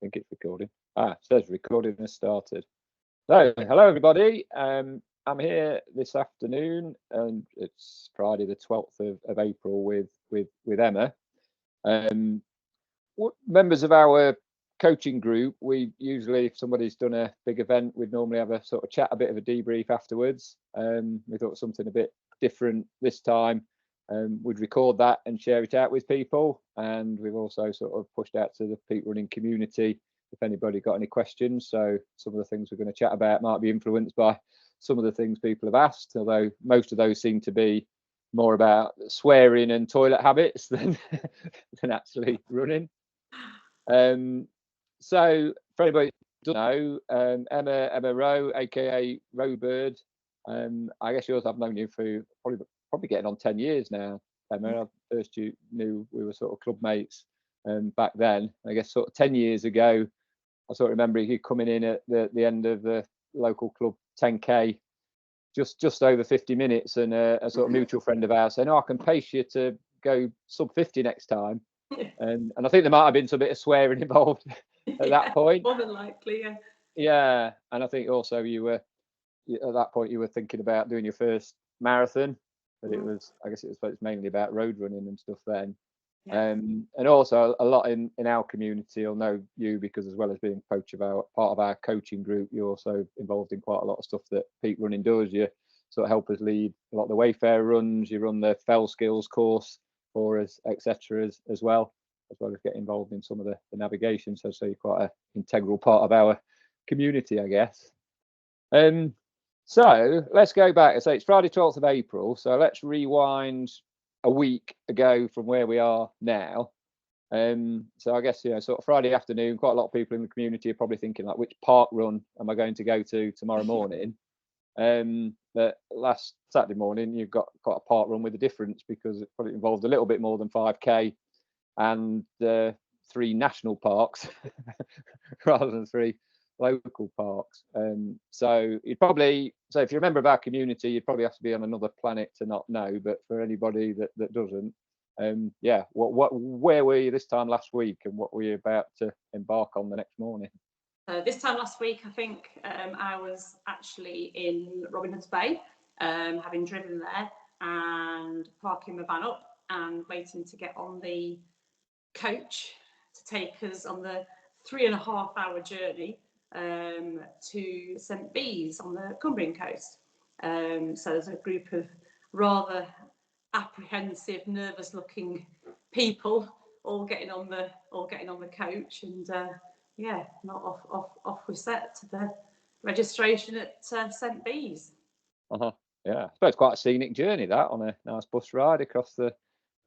think it's recording. It says recording has started. So, hello everybody. I'm here this afternoon, and it's Friday the 12th of April with Emma. Members of our coaching group, we usually, if somebody's done a big event, we'd normally have a sort of chat, a bit of a debrief afterwards. We thought something a bit different this time. We'd record that and share it out with people, and we've also sort of pushed out to the peak running community if anybody got any questions. So some of the things we're going to chat about might be influenced by some of the things people have asked, although most of those seem to be more about swearing and toilet habits than actually running. So for anybody who doesn't know, Emma Roe, aka Roe Bird, I guess yours, I've known you for probably getting on 10 years now, Emma. First you knew we were sort of club mates back then. I guess sort of 10 years ago, I sort of remember you coming in at the end of the local club 10k, just over 50 minutes, and a sort of mutual friend of ours saying, "Oh, I can pace you to go sub 50 next time." And I think there might have been some bit of swearing involved at that point. More than likely, yeah. Yeah, and I think also at that point you were thinking about doing your first marathon, but it was mainly about road running and stuff then. Yeah. And also a lot in our community will know you because, as well as being part of our coaching group, you're also involved in quite a lot of stuff that peak running does. You sort of help us lead a lot of the Wayfair runs. You run the Fell Skills course for us, etc. as well as get involved in some of the navigation. So you're quite an integral part of our community, I guess. So let's go back. So it's Friday 12th of April. So let's rewind a week ago from where we are now. So I guess, sort of Friday afternoon, quite a lot of people in the community are probably thinking, like, which park run am I going to go to tomorrow morning? But last Saturday morning, you've got quite a park run with a difference, because it probably involved a little bit more than 5k and 3 national parks rather than 3 local parks. So you'd probably, so if you're a member of our community, you'd probably have to be on another planet to not know. But for anybody that doesn't, where were you this time last week, and what were you about to embark on the next morning? This time last week, I think I was actually in Robin Hood's Bay, having driven there and parking my van up and waiting to get on the coach to take us on the 3.5-hour journey to St Bees on the Cumbrian coast. So there's a group of rather apprehensive, nervous-looking people all getting on the coach, and not off we set to the registration at St Bees. Yeah, I suppose quite a scenic journey that, on a nice bus ride across the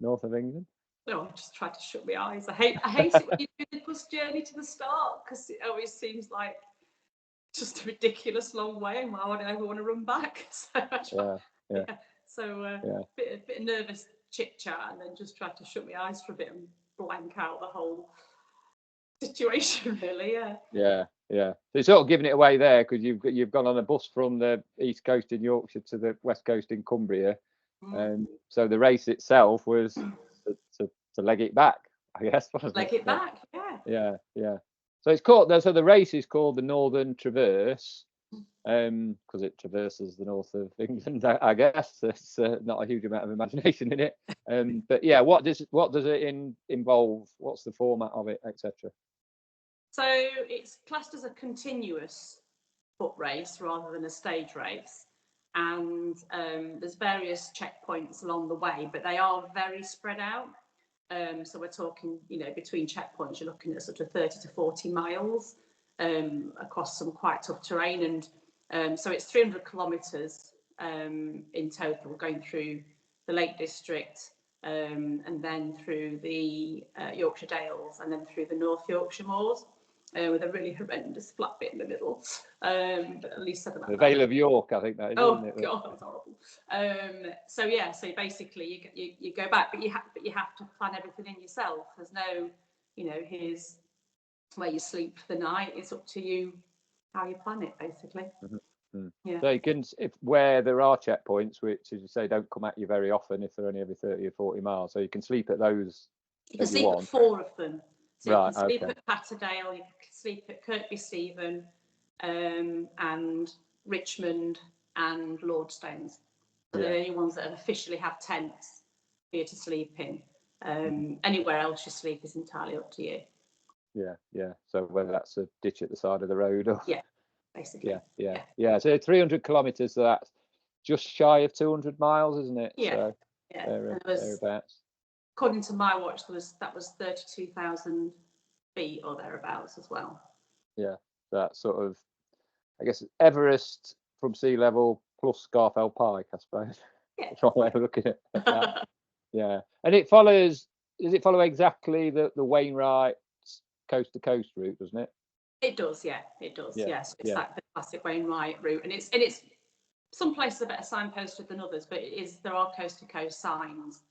north of England. Oh, I just tried to shut my eyes. I hate it when you do the bus journey to the start, because it always seems like just a ridiculous long way, and why would I ever want to run back? So bit of nervous chit chat, and then just tried to shut my eyes for a bit and blank out the whole situation, really. Yeah. So you're sort of giving it away there, because you've gone on a bus from the east coast in Yorkshire to the west coast in Cumbria, and so the race itself was to leg it back, I guess. Leg it back, yeah. So it's called, so the race is called the Northern Traverse, because it traverses the north of England, I guess. There's not a huge amount of imagination in it, but yeah, what does it involve? What's the format of it, etc.? So it's classed as a continuous foot race rather than a stage race, and there's various checkpoints along the way, but they are very spread out. So we're talking, between checkpoints, you're looking at sort of 30 to 40 miles across some quite tough terrain. And so it's 300 kilometres in total, going through the Lake District and then through the Yorkshire Dales, and then through the North Yorkshire moors, with a really horrendous flat bit in the middle. But at least the Vale of York, I think that is. Oh, isn't it? God, that's horrible. So basically you go back, but you have to plan everything in yourself. There's no, here's where you sleep for the night. It's up to you how you plan it, basically. Yeah. So you can, where there are checkpoints, which, as you say, don't come at you very often, if they're only every 30 or 40 miles, so you can sleep at those. You can sleep at 4 of them. So Right. you can sleep Okay. at Patterdale, you can sleep at Kirkby Stephen, and Richmond and Lordstones. So they're the only ones that officially have tents for you to sleep in. Anywhere else you sleep is entirely up to you. Yeah. Yeah. So whether that's a ditch at the side of the road or Basically. Yeah. So 300 kilometres. So that's just shy of 200 miles, isn't it? Yeah. So thereabouts. According to my watch, that was 32,000 feet or thereabouts as well. Yeah. That sort of, I guess, Everest from sea level plus Scarfell Pike, I suppose. Yeah. That's one way of looking at that. Yeah. And it follows. Does it follow exactly the Wainwrights coast to coast route, doesn't it? It does, yeah. It does, yes. It's like the classic Wainwright route, and it's some places are better signposted than others, but there are coast to coast signs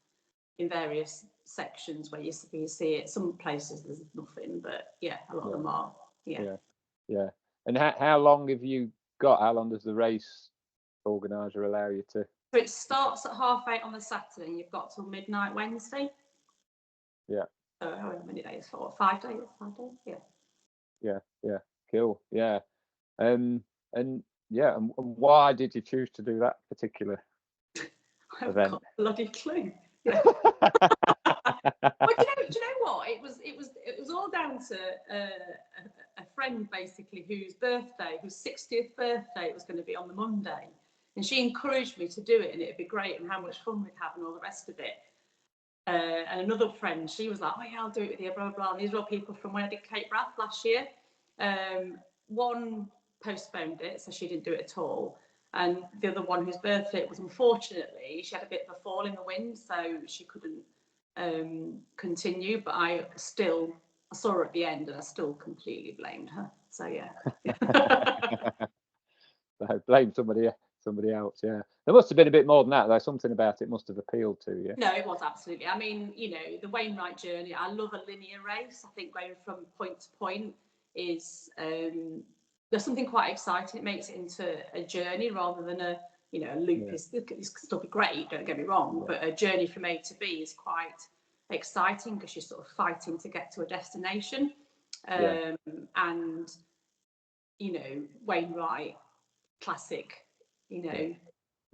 in various sections where you see it. Some places there's nothing, but a lot of them are. Yeah. And how long have you got? How long does the race organizer allow you to? So it starts at 8:30 on the Saturday, and you've got till midnight Wednesday. Yeah. So however many days for? 5 days. 5 days. Yeah. Yeah. Cool. Yeah. And why did you choose to do that particular event? Got a bloody clue. Yeah. But do you know what? It was all down to a friend basically whose 60th birthday was going to be on the Monday, and she encouraged me to do it, and it'd be great, and how much fun we'd have, and all the rest of it. And another friend, she was like, "Oh yeah, I'll do it with you." Blah blah blah. And these were all people from when I did Cape Wrath last year. One postponed it, so she didn't do it at all. And the other one, whose birthday it was, unfortunately, she had a bit of a fall in the wind, so she couldn't continue. But I saw her at the end, and I still completely blamed her. So yeah. So blame somebody else. Yeah, there must have been a bit more than that though. Something about it must have appealed to you. No, it was absolutely. I mean, the Wainwright journey. I love a linear race. I think going from point to point is there's something quite exciting. It makes it into a journey rather than a loop. It can still be great, don't get me wrong, but a journey from A to B is quite exciting because you're sort of fighting to get to a destination. And Wainwright, classic,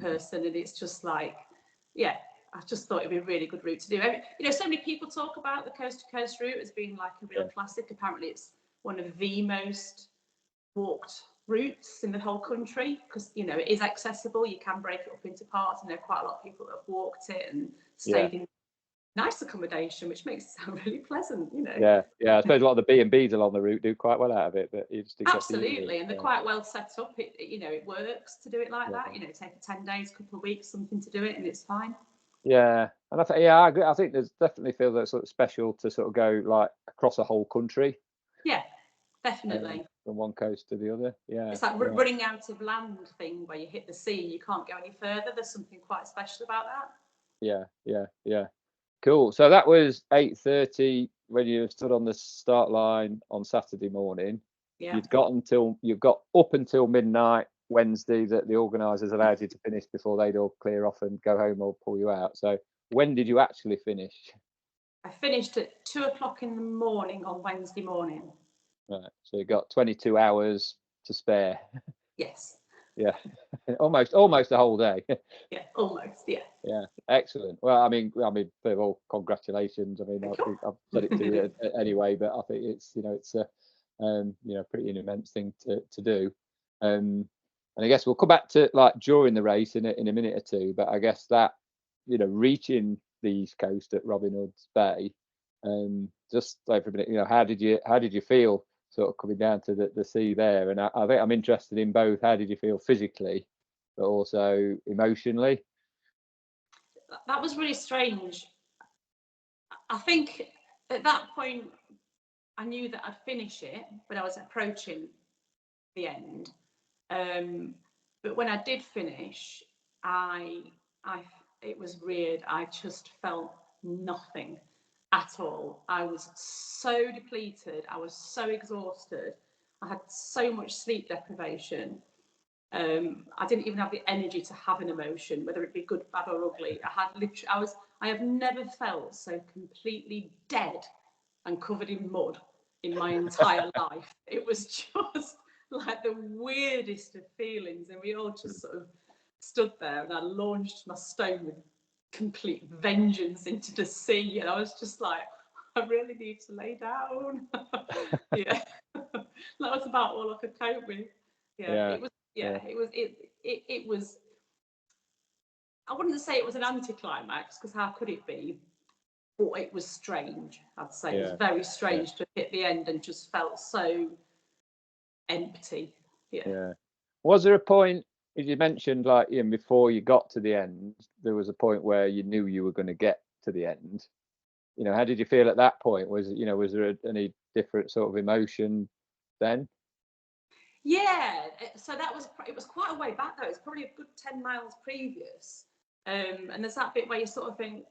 person, and it's just like, I just thought it'd be a really good route to do. So many people talk about the coast to coast route as being like a real classic. Apparently, it's one of the most walked routes in the whole country because it is accessible. You can break it up into parts, and there are quite a lot of people that have walked it and stayed in nice accommodation, which makes it sound really pleasant. I suppose a lot of the B&Bs along the route do quite well out of it, but you just absolutely, and they're quite well set up. It works to do it like that. Take 10 days, couple of weeks, something to do it, and it's fine. Yeah, and I agree. I think there's definitely feel that sort of special to sort of go like across a whole country. Yeah, definitely. From one coast to the other. Yeah, it's like running out of land thing where you hit the sea and you can't go any further. There's something quite special about that. Yeah. Cool. So that was 8:30 when you stood on the start line on Saturday morning. Yeah. You've got up until midnight Wednesday that the organisers allowed you to finish before they'd all clear off and go home or pull you out. So when did you actually finish? I finished at 2:00 in the morning on Wednesday morning. Right. So you got 22 hours to spare. Yes. Yeah. almost a whole day. Yeah, almost. Yeah. Yeah. Excellent. Well, I mean, first of all, congratulations. I mean, I've said it to you anyway, but I think it's a pretty an immense thing to do. And I guess we'll come back to like during the race in a minute or two. But I guess that reaching the East Coast at Robin Hood's Bay, just like for a minute, how did you feel sort of coming down to the sea there? And I think I'm interested in both. How did you feel physically, but also emotionally? That was really strange. I think at that point I knew that I'd finish it, but I was approaching the end. But when I did finish, it was weird. I just felt nothing at all. I was so depleted. I was so exhausted. I had so much sleep deprivation. I didn't even have the energy to have an emotion, whether it be good, bad, or ugly. I have never felt so completely dead and covered in mud in my entire life. It was just like the weirdest of feelings, and we all just sort of stood there, and I launched my stone with complete vengeance into the sea, and I was just like, I really need to lay down. Yeah. That was about all I could cope with. It was I wouldn't say it was an anticlimax, because how could it be? But it was strange, I'd say. It was very strange to hit the end and just felt so empty. Was there a point, as you mentioned, like Ian, before you got to the end, there was a point where you knew you were going to get to the end? How did you feel at that point? Was there any different sort of emotion then? Yeah, so it was quite a way back though. It's probably a good 10 miles previous. And there's that bit where you sort of think,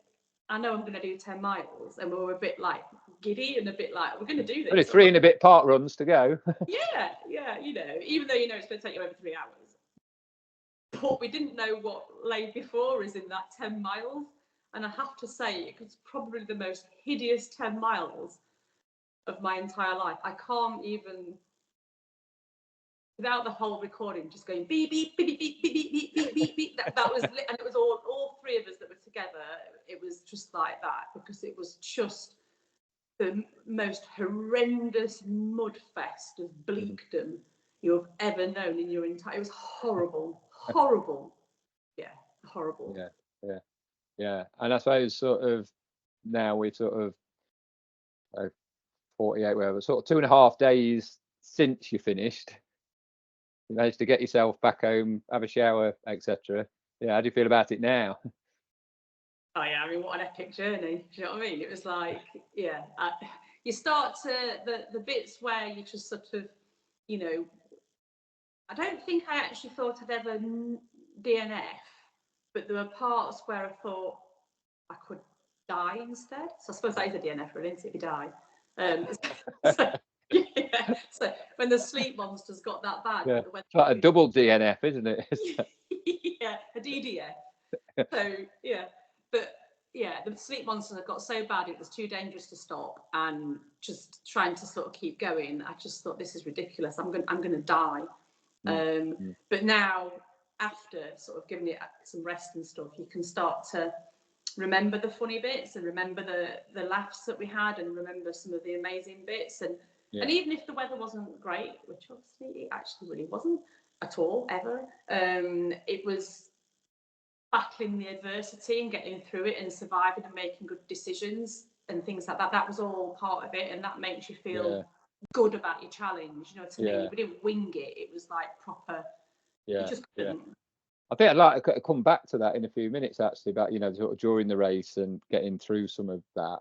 I know I'm going to do 10 miles, and we were a bit like giddy and a bit like, we're going to do this. Only 3 and a bit park runs to go. Yeah, even though it's going to take you over 3 hours. But we didn't know what lay before us in that 10 miles. And I have to say, it was probably the most hideous 10 miles of my entire life. I can't even, without the whole recording just going beep, beep, beep, beep, beep, beep, beep, beep, beep, beep. That was, and it was all 3 of us that were together. It was just like that, because it was just the most horrendous mud fest of bleakdom you have ever known in your entire. It was horrible, horrible. Yeah, horrible. Yeah. And I suppose sort of now we're sort of 48, whatever, sort of 2.5 days since you finished. You managed to get yourself back home, have a shower, etc. Yeah, how do you feel about it now? Oh yeah, I mean, what an epic journey. Do you know what I mean? It was like, you start to the bits where you just sort of, I don't think I actually thought I'd ever DNF, but there were parts where I thought I could die instead. So I suppose that is a DNF, really, isn't it, if you die? So when the sleep monsters got that bad, it's like a double DNF, isn't it? Yeah, a DDF. So but the sleep monsters got so bad it was too dangerous to stop, and just trying to sort of keep going, I just thought, this is ridiculous. I'm gonna die. But now, after sort of giving it some rest and stuff, you can start to remember the funny bits, and remember the laughs that we had, and remember some of the amazing bits, and even if the weather wasn't great, which obviously it actually really wasn't at all ever, it was battling the adversity and getting through it and surviving and making good decisions and things like that. That was all part of it, and that makes you feel good about your challenge. You know what I mean? We didn't wing it. It was like proper. You just couldn't. I think I'd like to come back to that in a few minutes, actually, about sort of during the race and getting through some of that.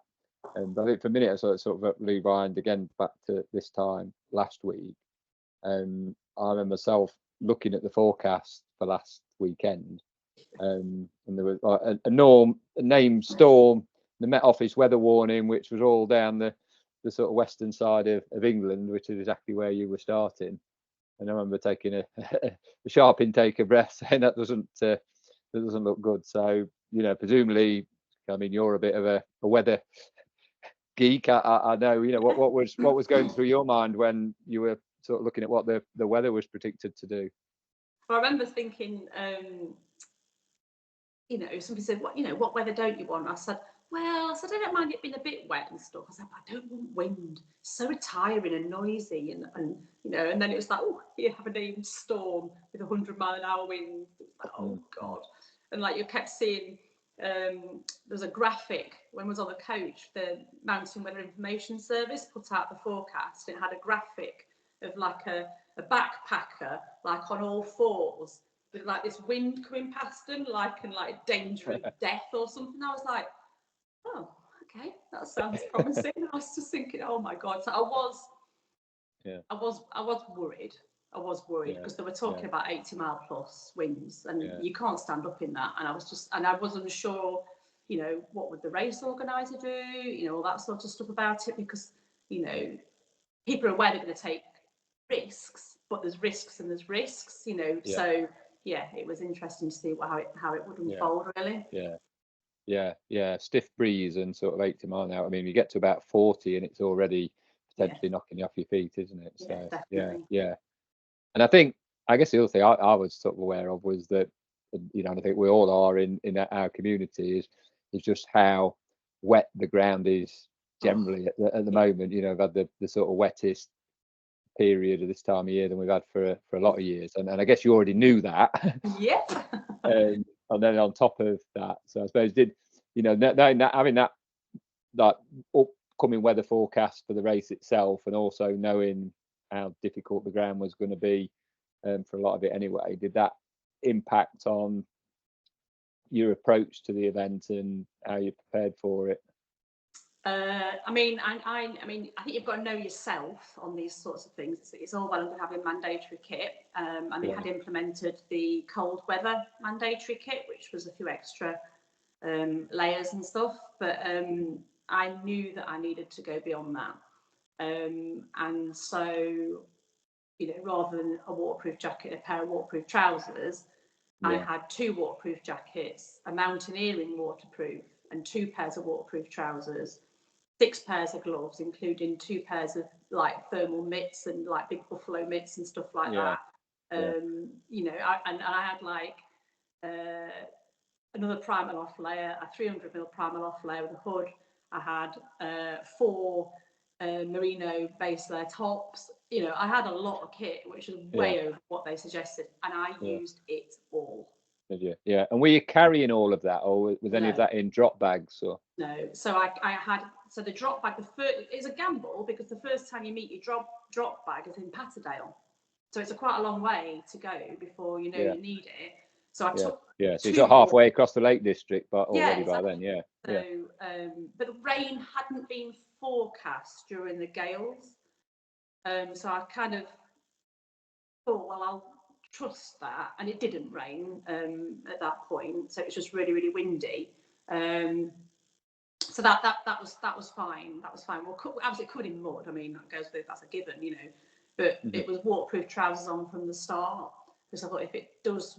And I think for a minute I sort of rewind again back to this time last week. I remember myself looking at the forecast for last weekend, and there was a named storm, the Met Office weather warning, which was all down the sort of western side of England, which is exactly where you were starting. And I remember taking a sharp intake of breath, saying that doesn't look good. So presumably, I mean, you're a bit of a weather geek. I know. What was going through your mind when you were sort of looking at what the weather was predicted to do? I remember thinking, somebody said, what weather don't you want? I said, I don't mind it being a bit wet and stuff. I said, but I don't want wind. It's so tiring and noisy, and then it was like, oh, you have a named storm with 100-mile-an-hour wind. Like, oh God. And like you kept seeing, there was a graphic when I was on the coach, the Mountain Weather Information Service put out the forecast. It had a graphic of like a backpacker, like on all fours, with like this wind coming past them, like danger of death or something. I was like, oh, okay, that sounds promising. I was just thinking, oh my God. So I was worried. I was worried because they were talking about 80-mile plus winds, and you can't stand up in that. And I wasn't sure, what would the race organizer do, all that sort of stuff about it, because, people are aware they're going to take risks, but there's risks and there's risks, So it was interesting to see how it would unfold, really. yeah, stiff breeze and sort of 80 mile an hour. I mean, you get to about 40 and it's already Yeah, potentially knocking you off your feet, isn't it? yeah, So definitely. yeah. And I guess the other thing I was sort of aware of was that, and I think we all are in our community, is just how wet the ground is Oh, generally at the yeah, moment. We've had the sort of wettest period of this time of year than we've had for a lot of years, and I guess you already knew that. yeah. And then on top of that, so I suppose knowing that, having that upcoming weather forecast for the race itself, and also knowing how difficult the ground was going to be for a lot of it anyway, did that impact on your approach to the event and how you prepared for it? I mean, I mean, I think you've got to know yourself on these sorts of things. It's all well and good having mandatory kit, and they had implemented the cold weather mandatory kit, which was a few extra layers and stuff. But I knew that I needed to go beyond that, and so rather than a waterproof jacket, a pair of waterproof trousers, I had 2 waterproof jackets, a mountaineering waterproof, and 2 pairs of waterproof trousers, 6 pairs of gloves, including 2 pairs of like thermal mitts and like big buffalo mitts and stuff like that. I had like another Primaloft layer, a 300mm Primaloft layer with a hood. I had 4 merino base layer tops. I had a lot of kit, which was way over what they suggested, and I used it all. Yeah. And were you carrying all of that, or was any of that in drop bags? Or no? So I had the drop bag. The first is a gamble because the first time you meet your drop bag is in Patterdale, so it's quite a long way to go before you need it. So I took so you're halfway across the Lake District, but already by then, So, but the rain hadn't been forecast during the gales, so I kind of thought, well, I'll trust that, and it didn't rain at that point, so it was just really, really windy. So that was fine. That was fine. Well, absolutely covered in mud. I mean, that's a given, But it was waterproof trousers on from the start, because I thought if it does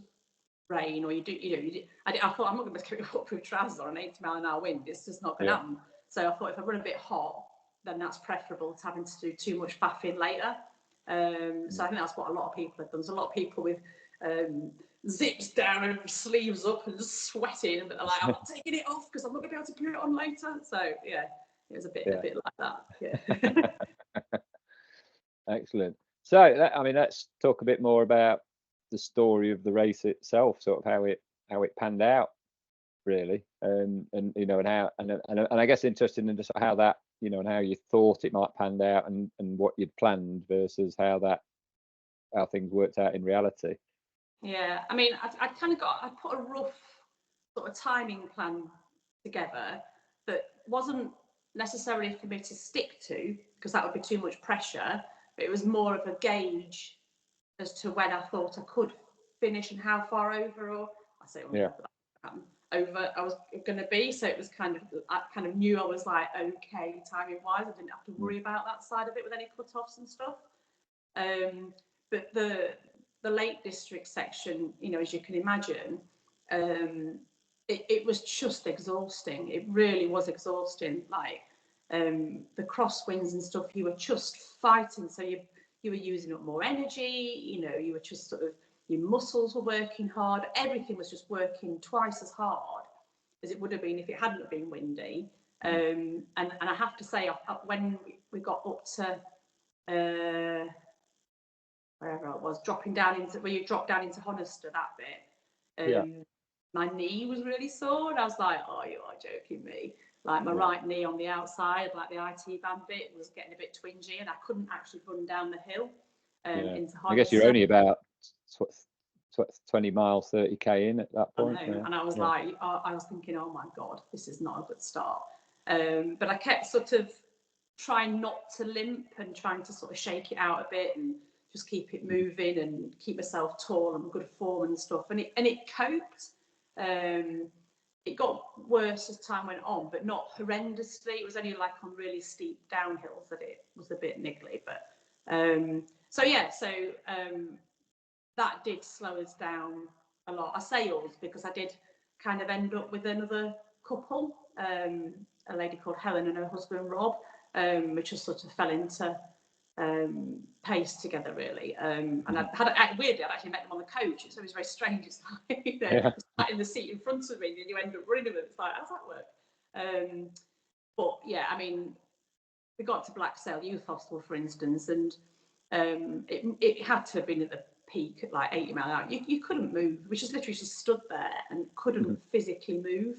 rain or I thought I'm not going to get waterproof trousers on an 80 mile an hour wind. It's just not going to happen. So I thought if I run a bit hot, then that's preferable to having to do too much faffing later. So I think that's what a lot of people have done. There's a lot of people with zips down and sleeves up and just sweating, but they're like, I'm not taking it off because I'm not going to be able to put it on later. So yeah, it was a bit like that. Yeah. Excellent. So I mean, let's talk a bit more about the story of the race itself, sort of how it panned out, really, and how and I guess interested in just how that and how you thought it might pan out, and what you'd planned versus how things worked out in reality. Yeah, I mean, I put a rough sort of timing plan together that wasn't necessarily for me to stick to, because that would be too much pressure, but it was more of a gauge as to when I thought I could finish and how far over, or I say over I was going to be. So it was I kind of knew I was like, okay, timing wise, I didn't have to worry about that side of it with any cut-offs and stuff. But the Lake District section, as you can imagine, it was just exhausting. It really was exhausting. Like the crosswinds and stuff, you were just fighting. So you were using up more energy. You were just sort of, your muscles were working hard. Everything was just working twice as hard as it would have been if it hadn't been windy. And I have to say, when we got up to wherever it was, where you drop down into Honister, that bit, my knee was really sore, and I was like, oh, you are joking me. Like my right knee on the outside, like the IT band bit, was getting a bit twingy, and I couldn't actually run down the hill into Honister. I guess you're only about 20 miles, 30k in at that point. I know. And I was like, I was thinking, oh my God, this is not a good start. But I kept sort of trying not to limp and trying to sort of shake it out a bit and just keep it moving and keep myself tall and good form and stuff. And it coped. It got worse as time went on, but not horrendously. It was only like on really steep downhills that it was a bit niggly. But that did slow us down a lot. I say us because I did kind of end up with another couple, a lady called Helen and her husband Rob, which just sort of fell into pace together really. And weirdly, I'd actually met them on the coach. It's always very strange. It's like, you know, sat in the seat in front of me, and then you end up running with them. It's like, how's that work? But yeah, I mean, we got to Blacksail Youth Hostel, for instance, and it had to have been at the peak at like 80 miles an hour. You couldn't move. We just literally just stood there and couldn't physically move.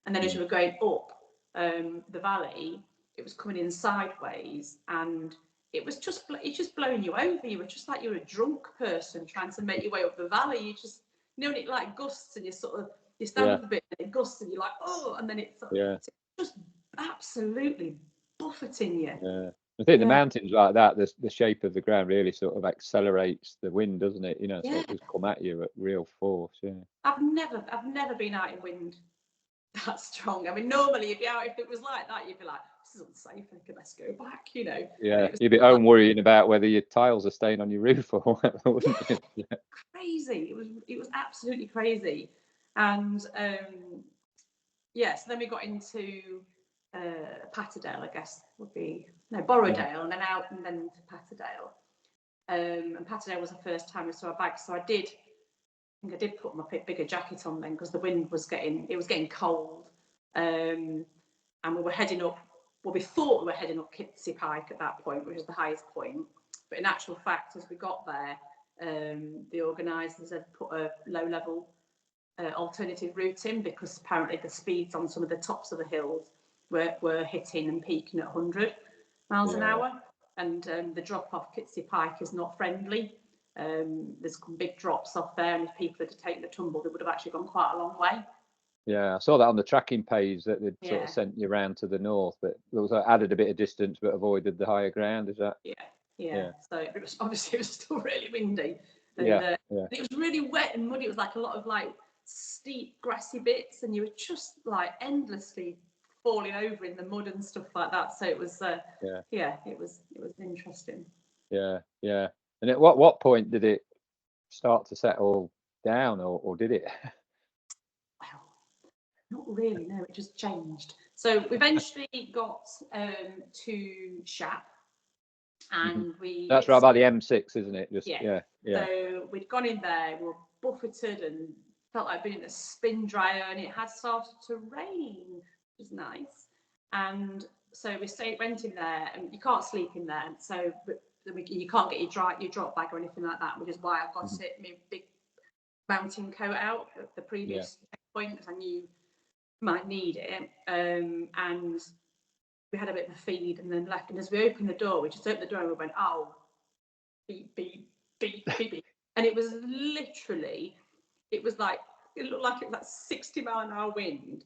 And then as we were going up the valley, it was coming in sideways, and it's just blowing you over. You were just like you're a drunk person trying to make your way up the valley. You just, you know, and it like gusts, and you stand up a bit, and it gusts, and you're like, oh, and then it's just absolutely buffeting you. Yeah. I think the mountains like that, the shape of the ground really sort of accelerates the wind, doesn't it? You know, so it just come at you at real force. Yeah. I've never been out in wind that strong. I mean, normally you'd be out, if it was like that, you'd be like, this is unsafe, let's go back, you know. Yeah, you'd be home worrying about whether your tiles are staying on your roof or whatever, wouldn't you? Yeah. Crazy. It was absolutely crazy. And so then we got into Patterdale, I guess would be, no, Borrowdale, and then out and then to Patterdale. And Patterdale was the first time we saw a bag, so I think I did put my bigger jacket on then, because the wind was getting cold, and we were heading up. Well, we thought we were heading up Kitsy Pike at that point, which was the highest point. But in actual fact, as we got there, the organisers had put a low-level alternative route in, because apparently the speeds on some of the tops of the hills were hitting and peaking at 100 miles an hour, and the drop off Kitsy Pike is not friendly. There's some big drops off there, and if people had taken a tumble, they would have actually gone quite a long way. Yeah, I saw that on the tracking page that they'd sort of sent you around to the north, but it was added a bit of distance but avoided the higher ground. Is that? Yeah. So it was still really windy, and it was really wet and muddy. It was like a lot of like steep grassy bits, and you were just like endlessly falling over in the mud and stuff like that. So it was it was interesting. Yeah. And at what point did it start to settle down, or did it? Well, not really, no, it just changed. So we eventually got to Shap, and that's right by the M6, isn't it? Just yeah. So we'd gone in there, we were buffeted and felt like being in a spin dryer, and it had started to rain, which was nice. And so we went in there, and you can't sleep in there, so you can't get your drop bag or anything like that, which is why I've got to sit my big mountain coat out at the previous checkpoint, because I knew might need it. And we had a bit of a feed and then left, and as we opened the door, we just opened the door and we went, oh, beep, beep, beep, beep, beep. And it was literally, it looked like it was like 60 mile an hour wind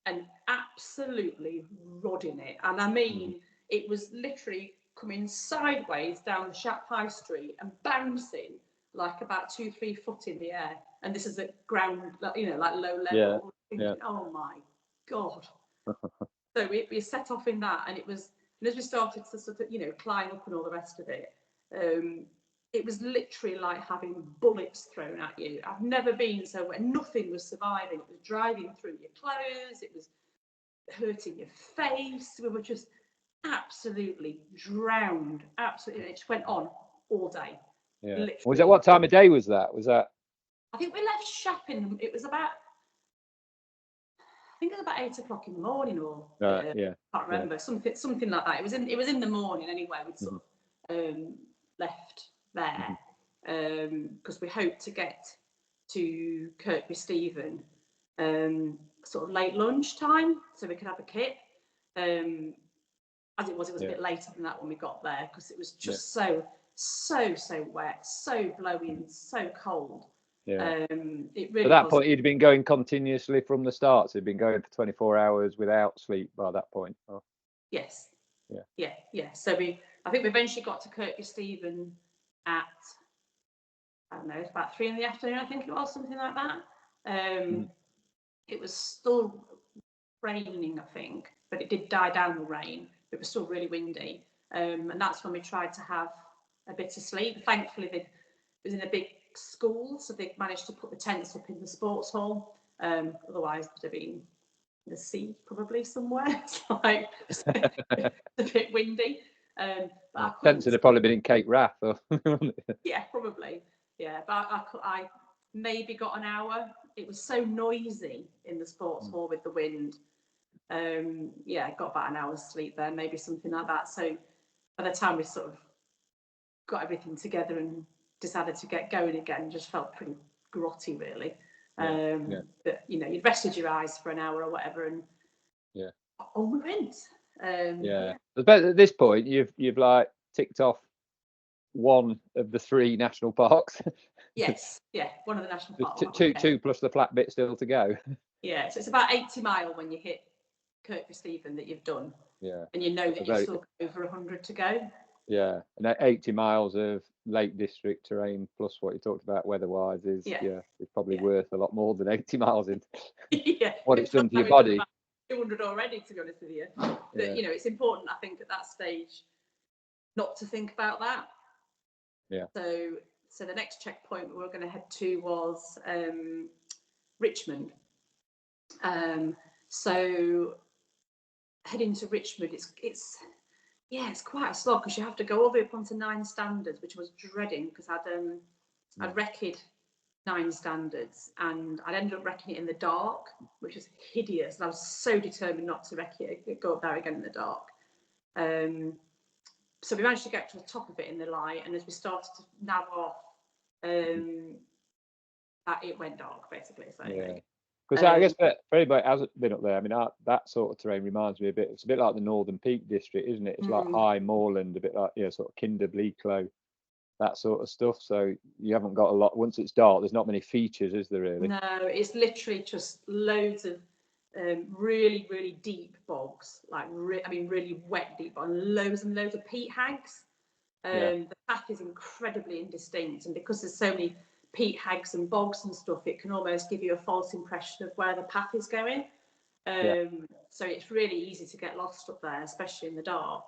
and absolutely rodding it. And I mean, it was literally coming sideways down the Shap High Street and bouncing like about 2-3 foot in the air. And this is at ground, you know, like low level. Thinking, oh my God. So we set off in that, and it was, and as we started to sort of, you know, climb up and all the rest of it, it was literally like having bullets thrown at you. I've never been so wet. Nothing was surviving. It was driving through your clothes. It was hurting your face. We were just absolutely drowned. Absolutely. It just went on all day. Yeah. Literally. Was that, what time of day was that? I think we left Shap it was about, I think it was about 8 o'clock in the morning, or I can't remember, something like that. It was in the morning anyway. We'd sort of left there because we hoped to get to Kirkby Stephen sort of late lunchtime, so we could have a kit. As it was a bit later than that when we got there, because it was just so wet, so blowy and so cold. It really at that point, you'd been going continuously from the start, so you'd been going for 24 hours without sleep by that point. Yes. Yeah. So I think we eventually got to Kirkby Stephen at, I don't know, it's about 3 PM, I think it was, something like that. It was still raining, I think, but it did die down, the rain. It was still really windy, and that's when we tried to have a bit of sleep. Thankfully, it was in a big school, so they managed to put the tents up in the sports hall. Otherwise, it would have been the sea, probably somewhere. It's like it's a bit windy. But Fenton had probably been in Cape Wrath. Or yeah, probably. Yeah, but I maybe got an hour. It was so noisy in the sports hall with the wind. Yeah, I got about an hour's sleep there, maybe something like that. So by the time we sort of got everything together and decided to get going again, just felt pretty grotty, really. But you know, you'd rested your eyes for an hour or whatever, and on we went. But at this point, you've like ticked off one of the 3 national parks. Yes, yeah, one of the national parks. Two plus the flat bit still to go. Yeah, so it's about 80 mile when you hit Kirkby-Stephen that you've done. Yeah, and you know that you've still got over 100 to go. Yeah, and 80 miles of Lake District terrain plus what you talked about weather-wise is it's probably worth a lot more than 80 miles in what it's done to your body. 200 already, to be honest with you. But you know, it's important, I think, at that stage not to think about that. Yeah. So the next checkpoint we were going to head to was Richmond. So heading to Richmond, it's quite a slog because you have to go all the way up onto 9 standards, which I was dreading because I'd wrecked 9 standards and I'd ended up wrecking it in the dark, which was hideous. And I was so determined not to wreck it, go up there again in the dark. So we managed to get to the top of it in the light, and as we started to nav off, it went dark basically. So because I guess for anybody who hasn't been up there, I mean that sort of terrain reminds me a bit. It's a bit like the Northern Peak District, isn't it? It's like high moorland, a bit like sort of Kinder Bleaklow, that sort of stuff. So you haven't got a lot. Once it's dark, there's not many features, is there really? No, it's literally just loads of really, really deep bogs, like really wet deep, and loads of peat hags. The path is incredibly indistinct, and because there's so many peat hags and bogs and stuff, it can almost give you a false impression of where the path is going. So it's really easy to get lost up there, especially in the dark.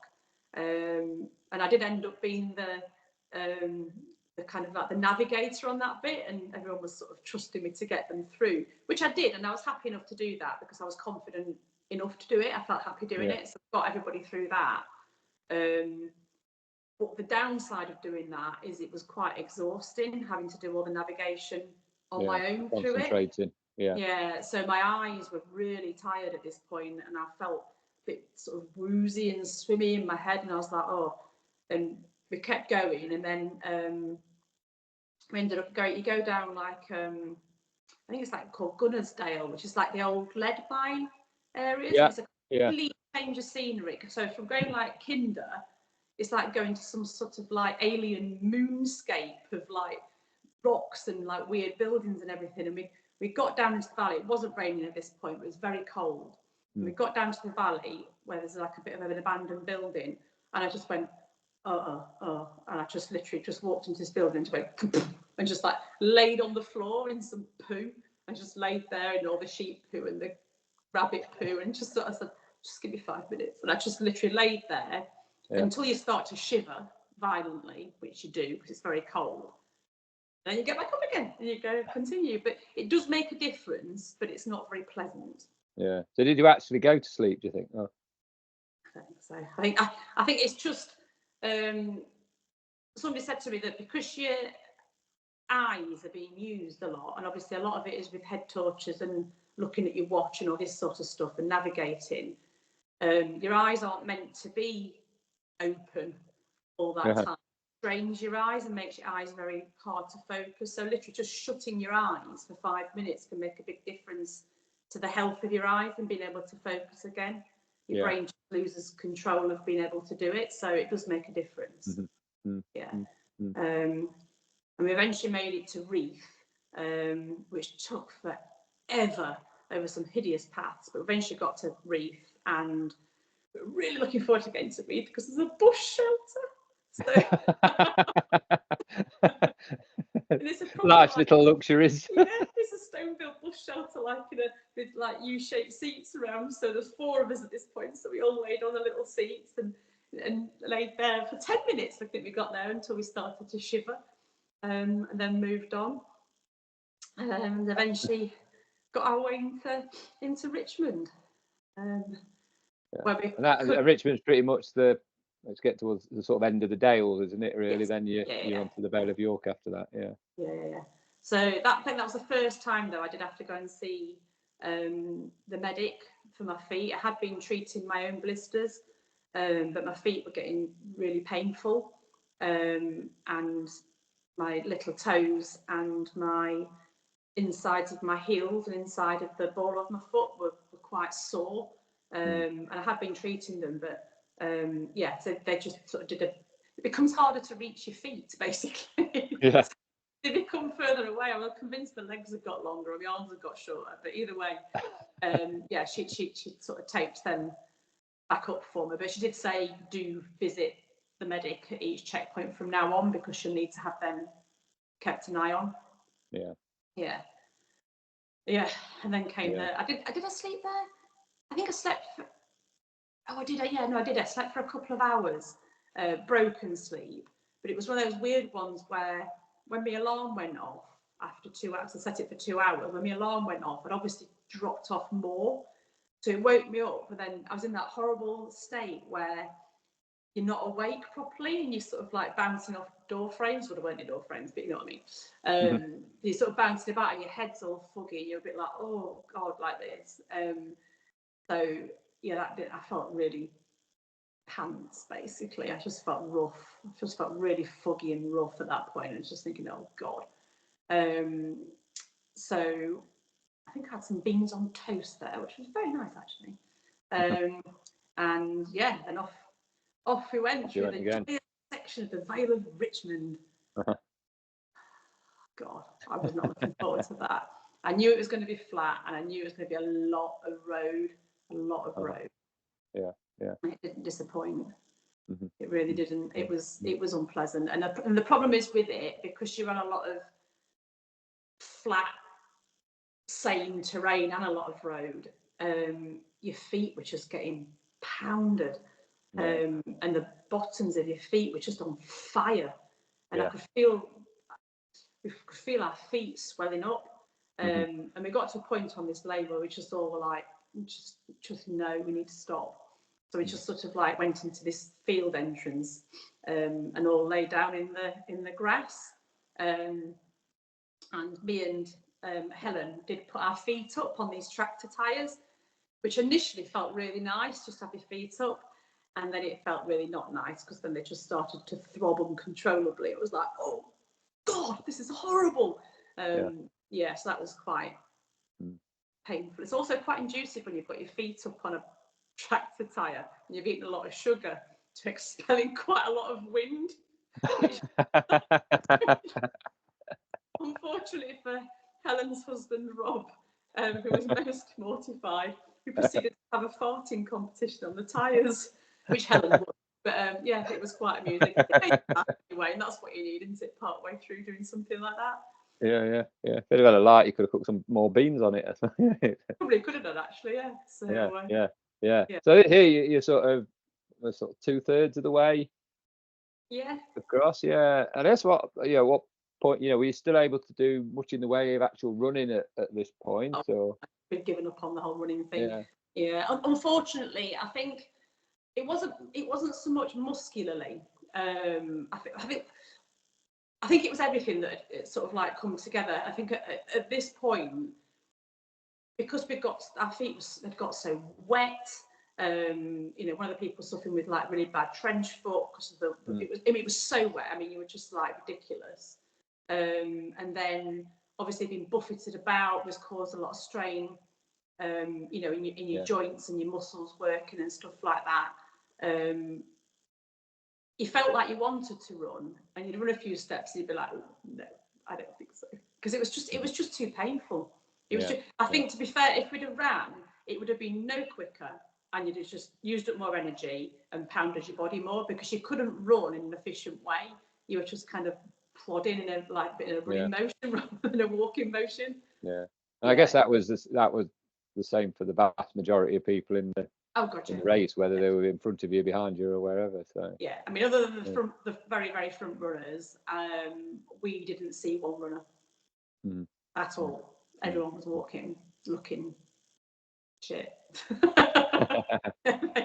And I did end up being the kind of like the navigator on that bit, and everyone was sort of trusting me to get them through, which I did, and I was happy enough to do that because I was confident enough to do it. I felt happy doing it, so I got everybody through that. But the downside of doing that is it was quite exhausting, having to do all the navigation on my own through it. So my eyes were really tired at this point, and I felt a bit sort of woozy and swimmy in my head, and I was like, and we kept going, and then we ended up going. You go down like I think it's like called Gunnersdale, which is like the old lead mine areas. It's a complete change of scenery. So from going like Kinder, it's like going to some sort of like alien moonscape of like rocks and like weird buildings and everything. And we got down into the valley. It wasn't raining at this point, but it was very cold. And we got down to the valley where there's like a bit of an abandoned building, and I just went, and I just literally just walked into this building and just went and just like laid on the floor in some poo and just laid there in all the sheep poo and the rabbit poo, and just sort of said, just give me 5 minutes. And I just literally laid there until you start to shiver violently, which you do because it's very cold. Then you get back up again and you go continue. But it does make a difference, but it's not very pleasant. Yeah. So did you actually go to sleep, do you think? Oh. I think so. I think it's just somebody said to me that because your eyes are being used a lot, and obviously a lot of it is with head torches and looking at your watch and all this sort of stuff and navigating, your eyes aren't meant to be open all that time. It strains your eyes and makes your eyes very hard to focus. So literally just shutting your eyes for 5 minutes can make a big difference to the health of your eyes and being able to focus again. Your brain just loses control of being able to do it, so it does make a difference. And we eventually made it to Reef, which took forever over some hideous paths, but eventually got to Reef, and we're really looking forward to getting to Reef because there's a bush shelter. So nice little luxuries. It's a stone-built bush shelter, with like U-shaped seats around. So there's 4 of us at this point, so we all laid on the little seats and laid there for 10 minutes. I think we got there until we started to shiver, and then moved on, and eventually got our way into Richmond. Where we And that could, Richmond's pretty much let's get towards the sort of end of the Dales, isn't it? Really, yes, then you're onto the Vale of York after that. Yeah. So I think that was the first time though I did have to go and see the medic for my feet. I had been treating my own blisters, but my feet were getting really painful, and my little toes and my insides of my heels and inside of the ball of my foot were quite sore, and I had been treating them, but so they just sort of it becomes harder to reach your feet basically. Yeah. They become further away. I was convinced the legs had got longer or the arms had got shorter, but either way, she sort of taped them back up for me. But she did say do visit the medic at each checkpoint from now on because she'll need to have them kept an eye on. Yeah. And then came the. I did I sleep there? I think I slept. I did. I did. I slept for a couple of hours, broken sleep. But it was one of those weird ones where when my alarm went off after 2 hours, I set it for 2 hours. When my alarm went off, it obviously dropped off more. So it woke me up, and then I was in that horrible state where you're not awake properly and you're sort of like bouncing off door frames. Well, there weren't any door frames, but you know what I mean. You're sort of bouncing about and your head's all foggy and you're a bit like, oh God, like this. So yeah, I felt really pants basically. I just felt rough. I just felt really foggy and rough at that point. I was just thinking, oh God. So I think I had some beans on toast there, which was very nice actually. And yeah, then off we went through the giant section of the Vale of Richmond. God, I was not looking forward to that. I knew it was going to be flat, and I knew it was going to be a lot of road. Yeah. And it didn't disappoint. It really didn't. It was unpleasant, and the problem is with it, because you're on a lot of flat, same terrain and a lot of road. Your feet were just getting pounded. And the bottoms of your feet were just on fire, and I could feel our feet swelling up. And we got to a point on this lane where we just all were like, just no, we need to stop. So we just sort of like went into this field entrance, and all lay down in the grass. And me and Helen did put our feet up on these tractor tyres, which initially felt really nice, just to have your feet up. And then it felt really not nice because then they just started to throb uncontrollably. It was like, oh God, this is horrible. So that was quite painful. It's also quite inducive when you've got your feet up on a tractor tyre and you've eaten a lot of sugar to expelling quite a lot of wind. Which, unfortunately for Helen's husband, Rob, who was most mortified, we proceeded to have a farting competition on the tyres, which Helen would. But it was quite amusing. Anyway, and that's what you need, isn't it? Part way through doing something like that. Yeah. If they'd have had a light, you could have cooked some more beans on it. Probably could have done actually, yeah. So yeah. So here you're sort of 2/3 of the way. Yeah. Across, yeah. And that's what point, were you still able to do much in the way of actual running at this point? Or been given up on the whole running thing. Yeah. Unfortunately, I think it wasn't so much muscularly. I think it was everything that it sort of like come together. I think at this point, because our feet had got so wet. One of the people suffering with like really bad trench foot because of it was so wet. I mean, you were just like ridiculous. And then obviously being buffeted about was caused a lot of strain. In your joints and your muscles working and stuff like that. You felt like you wanted to run, and you'd run a few steps, and you'd be like, oh, no, I don't think so, because it was just too painful. I think, to be fair, if we'd have ran, it would have been no quicker, and you'd have just used up more energy and pounded your body more, because you couldn't run in an efficient way. You were just kind of plodding in a running motion rather than a walking motion. And I guess that was the same for the vast majority of people in the race, whether they were in front of you, behind you, or wherever. So I mean, other than the very, very front runners, we didn't see one runner at all. Everyone was walking, looking shit.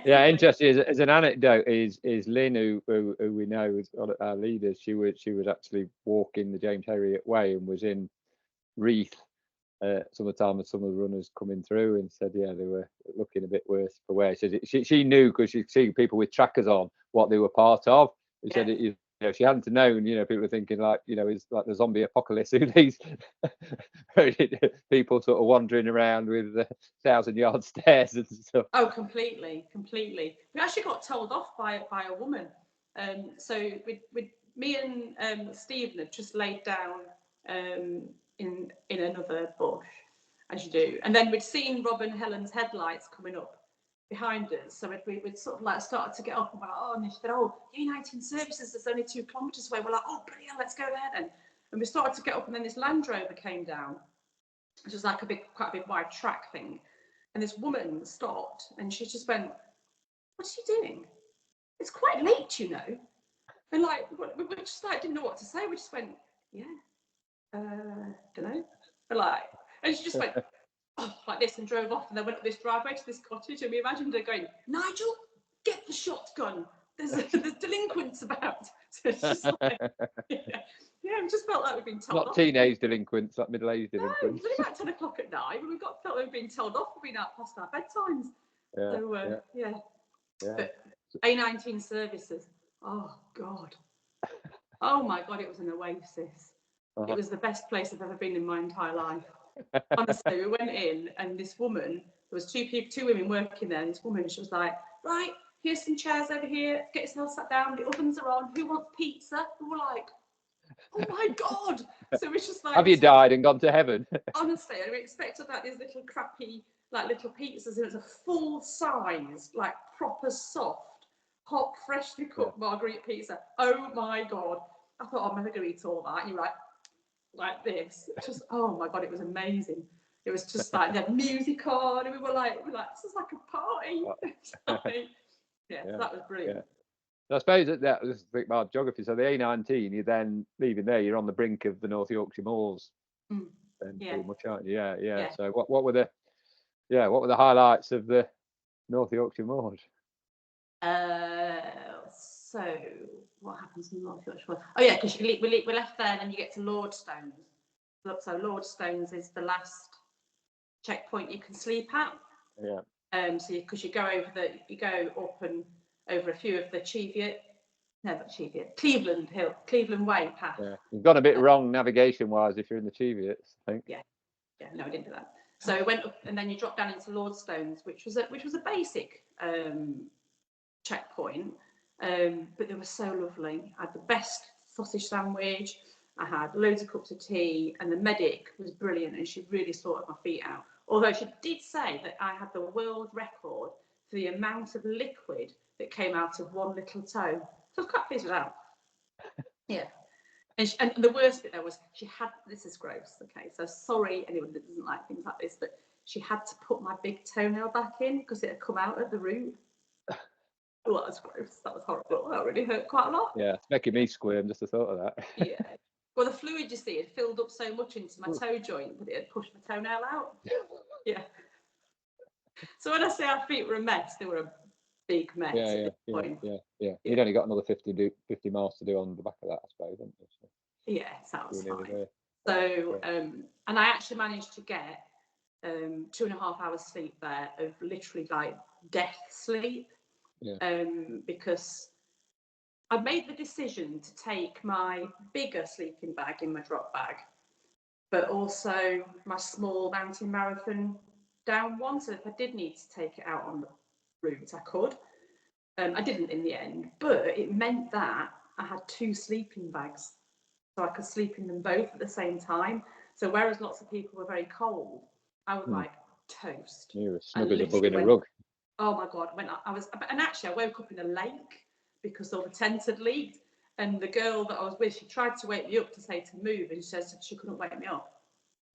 Yeah, interesting. As an anecdote, is Lynn, who we know is one of our leaders. She was actually walking the James Herriot Way and was in Reeth summertime, and some of the runners coming through, and said, yeah, they were looking a bit worse for wear. She knew, because she'd seen people with trackers on, what they were part of. She said, you know, she hadn't known, you know, people were thinking like, you know, it's like the zombie apocalypse, who these people sort of wandering around with 1,000-yard stares and stuff. Oh, completely. We actually got told off by a woman. So with me and Stephen had just laid down in another bush, as you do, and then we'd seen Rob and Helen's headlights coming up behind us. So we'd sort of like started to get up and we're like, oh, and she said, oh, United Services, there's only 2 kilometres away. We're like, oh, bloody hell, let's go there then. And we started to get up, and then this Land Rover came down, which was like quite a big wide track thing. And this woman stopped, and she just went, what's she doing? It's quite late, you know. And like, we just like didn't know what to say. We just went, yeah, don't know. And she just went, oh, like this, and drove off, and then went up this driveway to this cottage, and we imagined her going, Nigel, get the shotgun. There's delinquents about. So it's just like, yeah, we just felt like we'd been told Not off. teenage delinquents, like middle-aged delinquents. No, it was only about 10 o'clock at night, but we felt like we'd been told off for being out past our bedtimes. Yeah. But A19 services, oh God. Oh my God, it was an oasis. It was the best place I've ever been in my entire life. Honestly, we went in, and this woman, there was two women working there, and this woman, she was like, right, here's some chairs over here, get yourself sat down, the ovens are on, who wants pizza? We were like, oh my God. So it's just like, have you died and gone to heaven? Honestly, I expected like these little crappy, like little pizzas, and it was a full size, like proper soft, hot, freshly cooked margherita pizza. Oh my God. I thought, I'm never going to eat all that. And you're like this. Just, oh my God, it was amazing. It was just like, they had music on, and we were like, this is like a party. So that was brilliant. I suppose that was the thing about geography. So the A19, you're then leaving there, you're on the brink of the North Yorkshire moors. Pretty much, aren't you? Yeah. So what were the highlights of the North Yorkshire moors? So what happens in North Yorkshire? Oh yeah, because we left there, and then you get to Lordstones. So Lordstones is the last checkpoint you can sleep at. Yeah. So because you go up and over a few of the Cleveland Way path. Yeah, you've gone a bit wrong navigation-wise if you're in the Cheviots, I think. Yeah, no, I didn't do that. So we went up, and then you drop down into Lordstones, which was a basic checkpoint, but they were so lovely. I had the best sausage sandwich. I had loads of cups of tea, and the medic was brilliant, and she really sorted my feet out. Although she did say that I had the world record for the amount of liquid that came out of one little toe. So I was quite pleased with that. Yeah. And the worst bit there was, she had, this is gross, okay, so sorry anyone that doesn't like things like this, but she had to put my big toenail back in because it had come out at the root. Oh, that was gross. That was horrible. That really hurt quite a lot. Yeah, it's making me squirm just the thought of that. Yeah. Well, the fluid, you see, had filled up so much into my toe joint that it had pushed my toenail out. Yeah. So when I say our feet were a mess, they were a big mess. Yeah. You'd only got another 50 miles to do on the back of that, I suppose, haven't you? So, yeah, sounds fine. So, and I actually managed to get 2.5 hours sleep there, of literally like death sleep. Yeah. Because I made the decision to take my bigger sleeping bag in my drop bag, but also my small mountain marathon down one. So if I did need to take it out on the route, I could. I didn't in the end, but it meant that I had 2 sleeping bags, so I could sleep in them both at the same time. So whereas lots of people were very cold, I was like toast. You were snug as a bug in a rug. Oh my God, and actually I woke up in a lake because all the tent had leaked, and the girl that I was with, she tried to wake me up to say to move, and she said she couldn't wake me up.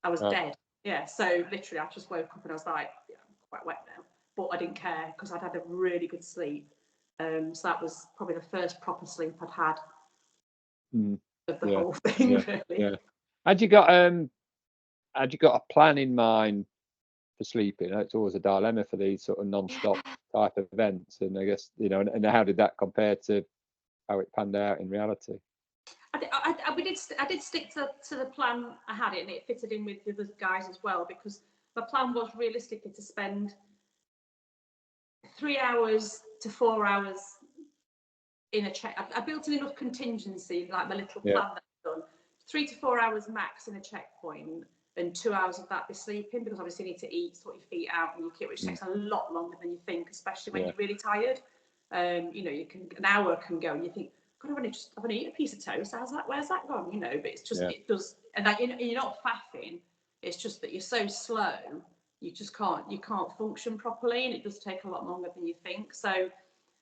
I was dead. Yeah, so literally I just woke up and I was like, yeah, I'm quite wet now, but I didn't care because I'd had a really good sleep. So that was probably the first proper sleep I'd had of the whole thing, really. Yeah. Had you got a plan in mind for sleeping. It's always a dilemma for these sort of non-stop type of events, and I guess, you know, and how did that compare to how it panned out in reality? I did stick to the plan I had, and it fitted in with the other guys as well, because my plan was realistically to spend 3 hours to 4 hours in a check. I built in enough contingency, like my little plan that I've done. 3 to 4 hours max in a checkpoint, and 2 hours of that be sleeping, because obviously you need to eat, sort your feet out, and your kit, which takes a lot longer than you think, especially when you're really tired. You know, an hour can go, and you think, God, I want to eat a piece of toast. Where's that gone? You know, but it's just it does, and that you're not faffing. It's just that you're so slow, you can't function properly, and it does take a lot longer than you think. So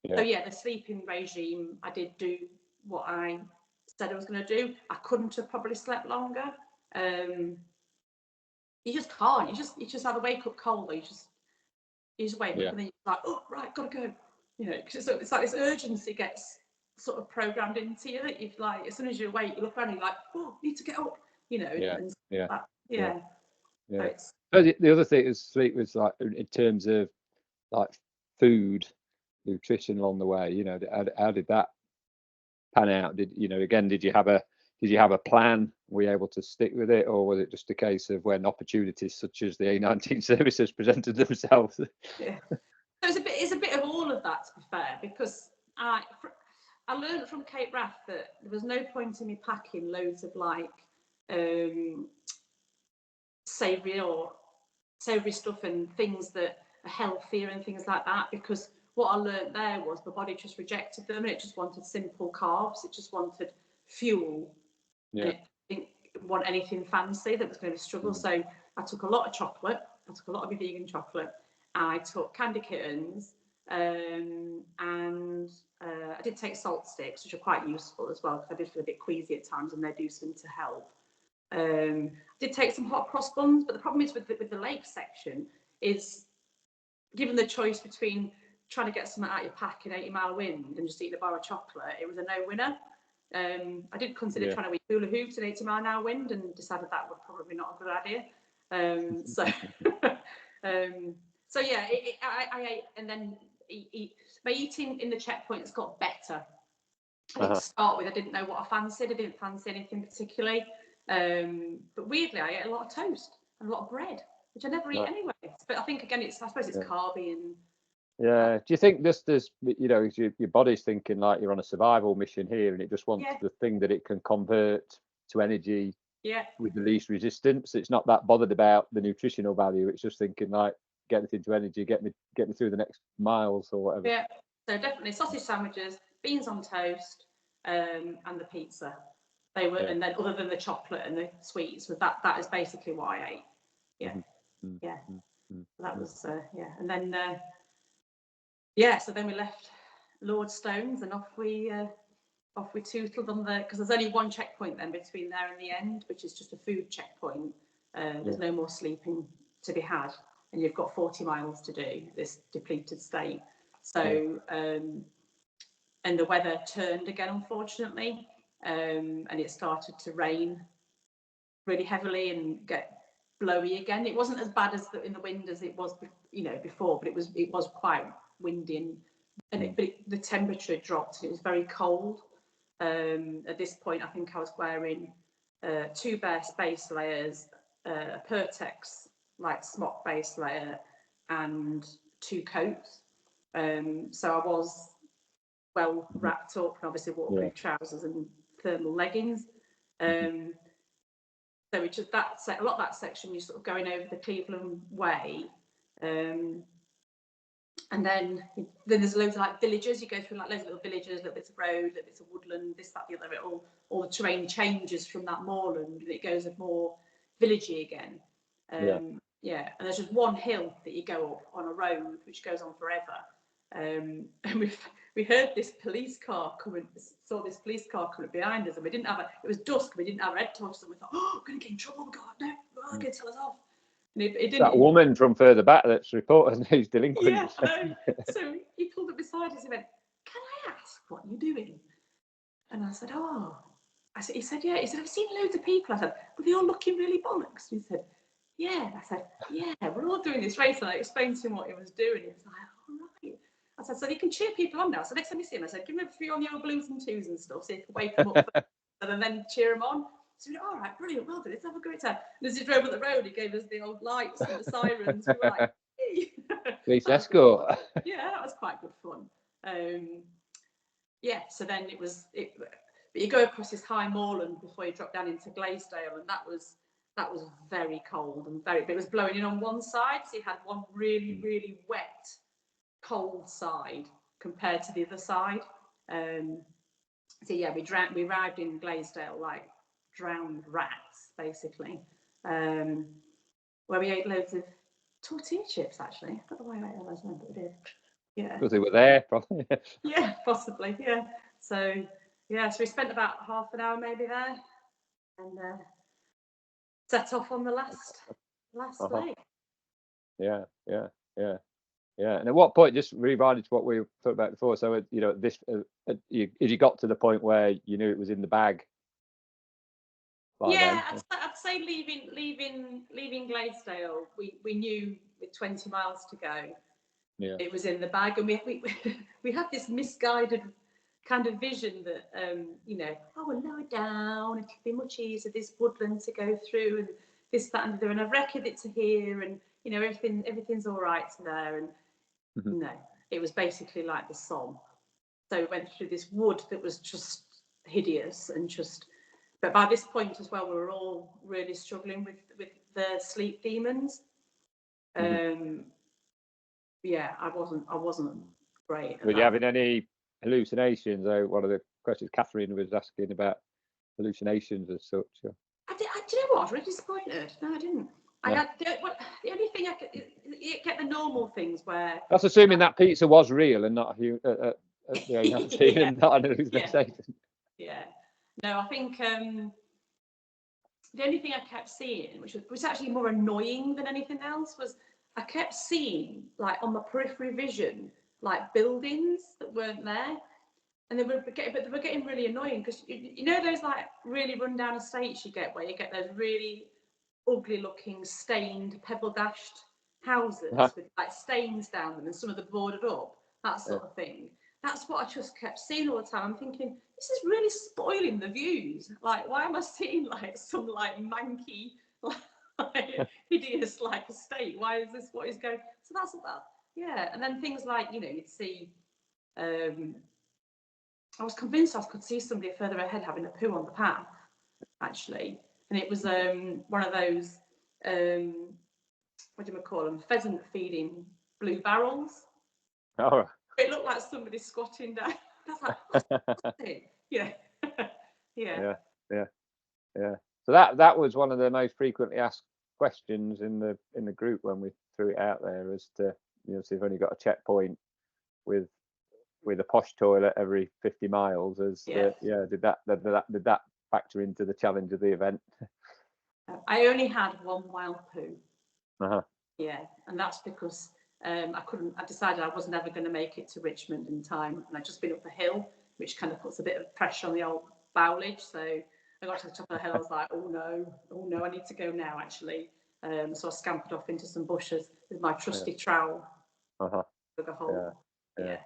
the sleeping regime, I did do what I said I was going to do. I couldn't have probably slept longer. You just can't. You just have a wake up cold. You just wake up, and then you're like, oh right, gotta go. You know, because it's like this urgency gets sort of programmed into you, that you've like, as soon as you awake, you look around and you're like, oh, need to get up. You know, So the other thing is sleep was like, in terms of like food, nutrition along the way. You know, how did that pan out? Did you have a plan? Were you able to stick with it, or was it just a case of when opportunities such as the A19 services presented themselves? Yeah, so it's a bit of all of that, to be fair, because I learned from Cape Wrath that there was no point in me packing loads of like savoury stuff and things that are healthier and things like that, because what I learned there was my body just rejected them, and it just wanted simple carbs. It just wanted fuel. And it didn't want anything fancy that was going to be a struggle. So I took a lot of chocolate. I took a lot of vegan chocolate. I took candy kittens, and I did take salt sticks, which are quite useful as well, because I did feel a bit queasy at times, and they do seem to help. I did take some hot cross buns, but the problem is with the lake section is, given the choice between trying to get something out of your pack in 80-mile wind and just eating a bar of chocolate, it was a no-winner. I did consider trying to eat hula hoops in 80-mile-an-hour wind, and decided that would probably not a good idea. So yeah, I ate, and then my eating in the checkpoints got better. To start with, I didn't know what I fancied. I didn't fancy anything particularly. But weirdly, I ate a lot of toast and a lot of bread, which I never eat anyway. But I think, again, I suppose it's carby and. Yeah. Do you think just as, you know, your body's thinking like you're on a survival mission here, and it just wants the thing that it can convert to energy with the least resistance? It's not that bothered about the nutritional value. It's just thinking like, get it into energy, get me through the next miles or whatever. Yeah. So definitely sausage sandwiches, beans on toast, and the pizza. They were, and then other than the chocolate and the sweets, that is basically what I ate. Yeah. That was and then so then we left Lordstones, and off we tootled on because there's only one checkpoint then between there and the end, which is just a food checkpoint. There's no more sleeping to be had, and you've got 40 miles to do this depleted state. So and the weather turned again, unfortunately, and it started to rain really heavily and get blowy again. It wasn't as bad as in the wind as it was, before, but it was quite windy, and the temperature dropped, and it was very cold. At this point, I think I was wearing 2 bare base layers, a Pertex like smock base layer, and 2 coats. So I was well wrapped up, and obviously waterproof trousers and thermal leggings. So it's just a lot of that section, you're sort of going over the Cleveland Way, and then there's loads of like villages. You go through like loads of little villages, little bits of road, little bits of woodland, this, that, the other. All the terrain changes from that moorland, and it goes more villagey again. And there's just one hill that you go up on a road which goes on forever. And we heard this police car coming, saw this police car coming behind us, and it was dusk, we didn't have head torches, and we thought, oh, we're going to get in trouble, God, no, they're going to tell us off. And it didn't. That woman from further back that's reported who's delinquent. Yeah, I know. So he pulled up beside us, he went, can I ask what you're doing? And I said, he said, yeah. He said, I've seen loads of people. I said, but they all looking really bollocks. He said, yeah. I said, yeah, we're all doing this race. And I explained to him what he was doing. He was like, all right. I said, so you can cheer people on now. So next time you see him, I said, give him a few on the old blues and twos and stuff, so you can wake them up first, and then cheer them on. So we went, all right, brilliant, well done, let's have a great time. And as he drove up the road, he gave us the old lights and the sirens. We were like, hey. Police escort. Yeah, that was quite good fun. Yeah, so then but you go across this high moorland before you drop down into Glaisdale, and that was very cold and but it was blowing in on one side, so you had one really, really wet, cold side compared to the other side. So yeah, we arrived in Glaisdale like drowned rats, basically. Where we ate loads of tortilla chips, actually. I don't know why I ate all those, but we did. Yeah. Because they were there, probably. Yeah, possibly. Yeah. So yeah, so we spent about half an hour maybe there, and set off on the last leg. Yeah. And at what point, just reminded to what we talked about before. So this, you got to the point where you knew it was in the bag. Yeah, I'd say leaving Glaisdale, we knew with 20 miles to go, it was in the bag, and we had this misguided kind of vision that we'll lower down, it'll be much easier, this woodland to go through, and this, that, and the other, and I've reckoned it to here, and everything's all right there, and no, it was basically like the Somme. So we went through this wood that was just hideous, and but by this point as well, we were all really struggling with the sleep demons. Yeah, I wasn't great. Were you having any hallucinations? One of the questions Catherine was asking about hallucinations as such. Do you know what? I was really disappointed. No, I didn't. No. The only thing I could get the normal things where. That's assuming that pizza was real and not you haven't seen and not an hallucination. Yeah. No, I think the only thing I kept seeing, which was actually more annoying than anything else, was I kept seeing, like on my periphery vision, like buildings that weren't there, and they were getting really annoying, because you know those like really run down estates you get, where you get those really ugly looking stained pebble dashed houses with like stains down them, and some of them boarded up, that sort of thing. That's what I just kept seeing all the time. I'm thinking, this is really spoiling the views. Like, why am I seeing like some like manky, like hideous like estate? Why is this what is going? So that's about, yeah. And then things like, you'd see. I was convinced I could see somebody further ahead having a poo on the path, actually, and it was one of those what do you call them? Pheasant feeding blue barrels. Oh. It looked like somebody squatting down. I was like, what's it? Yeah. Yeah. So that was one of the most frequently asked questions in the group when we threw it out there, as to see if only got a checkpoint with a posh toilet every 50 miles. Did that factor into the challenge of the event? I only had one wild poo. Yeah, and that's because I decided I was never going to make it to Richmond in time, and I'd just been up a hill, which kind of puts a bit of pressure on the old bowelage. So I got to the top of the hill, I was like, oh no, I need to go now, actually. So I scampered off into some bushes with my trusty trowel. Dug a hole. Yeah.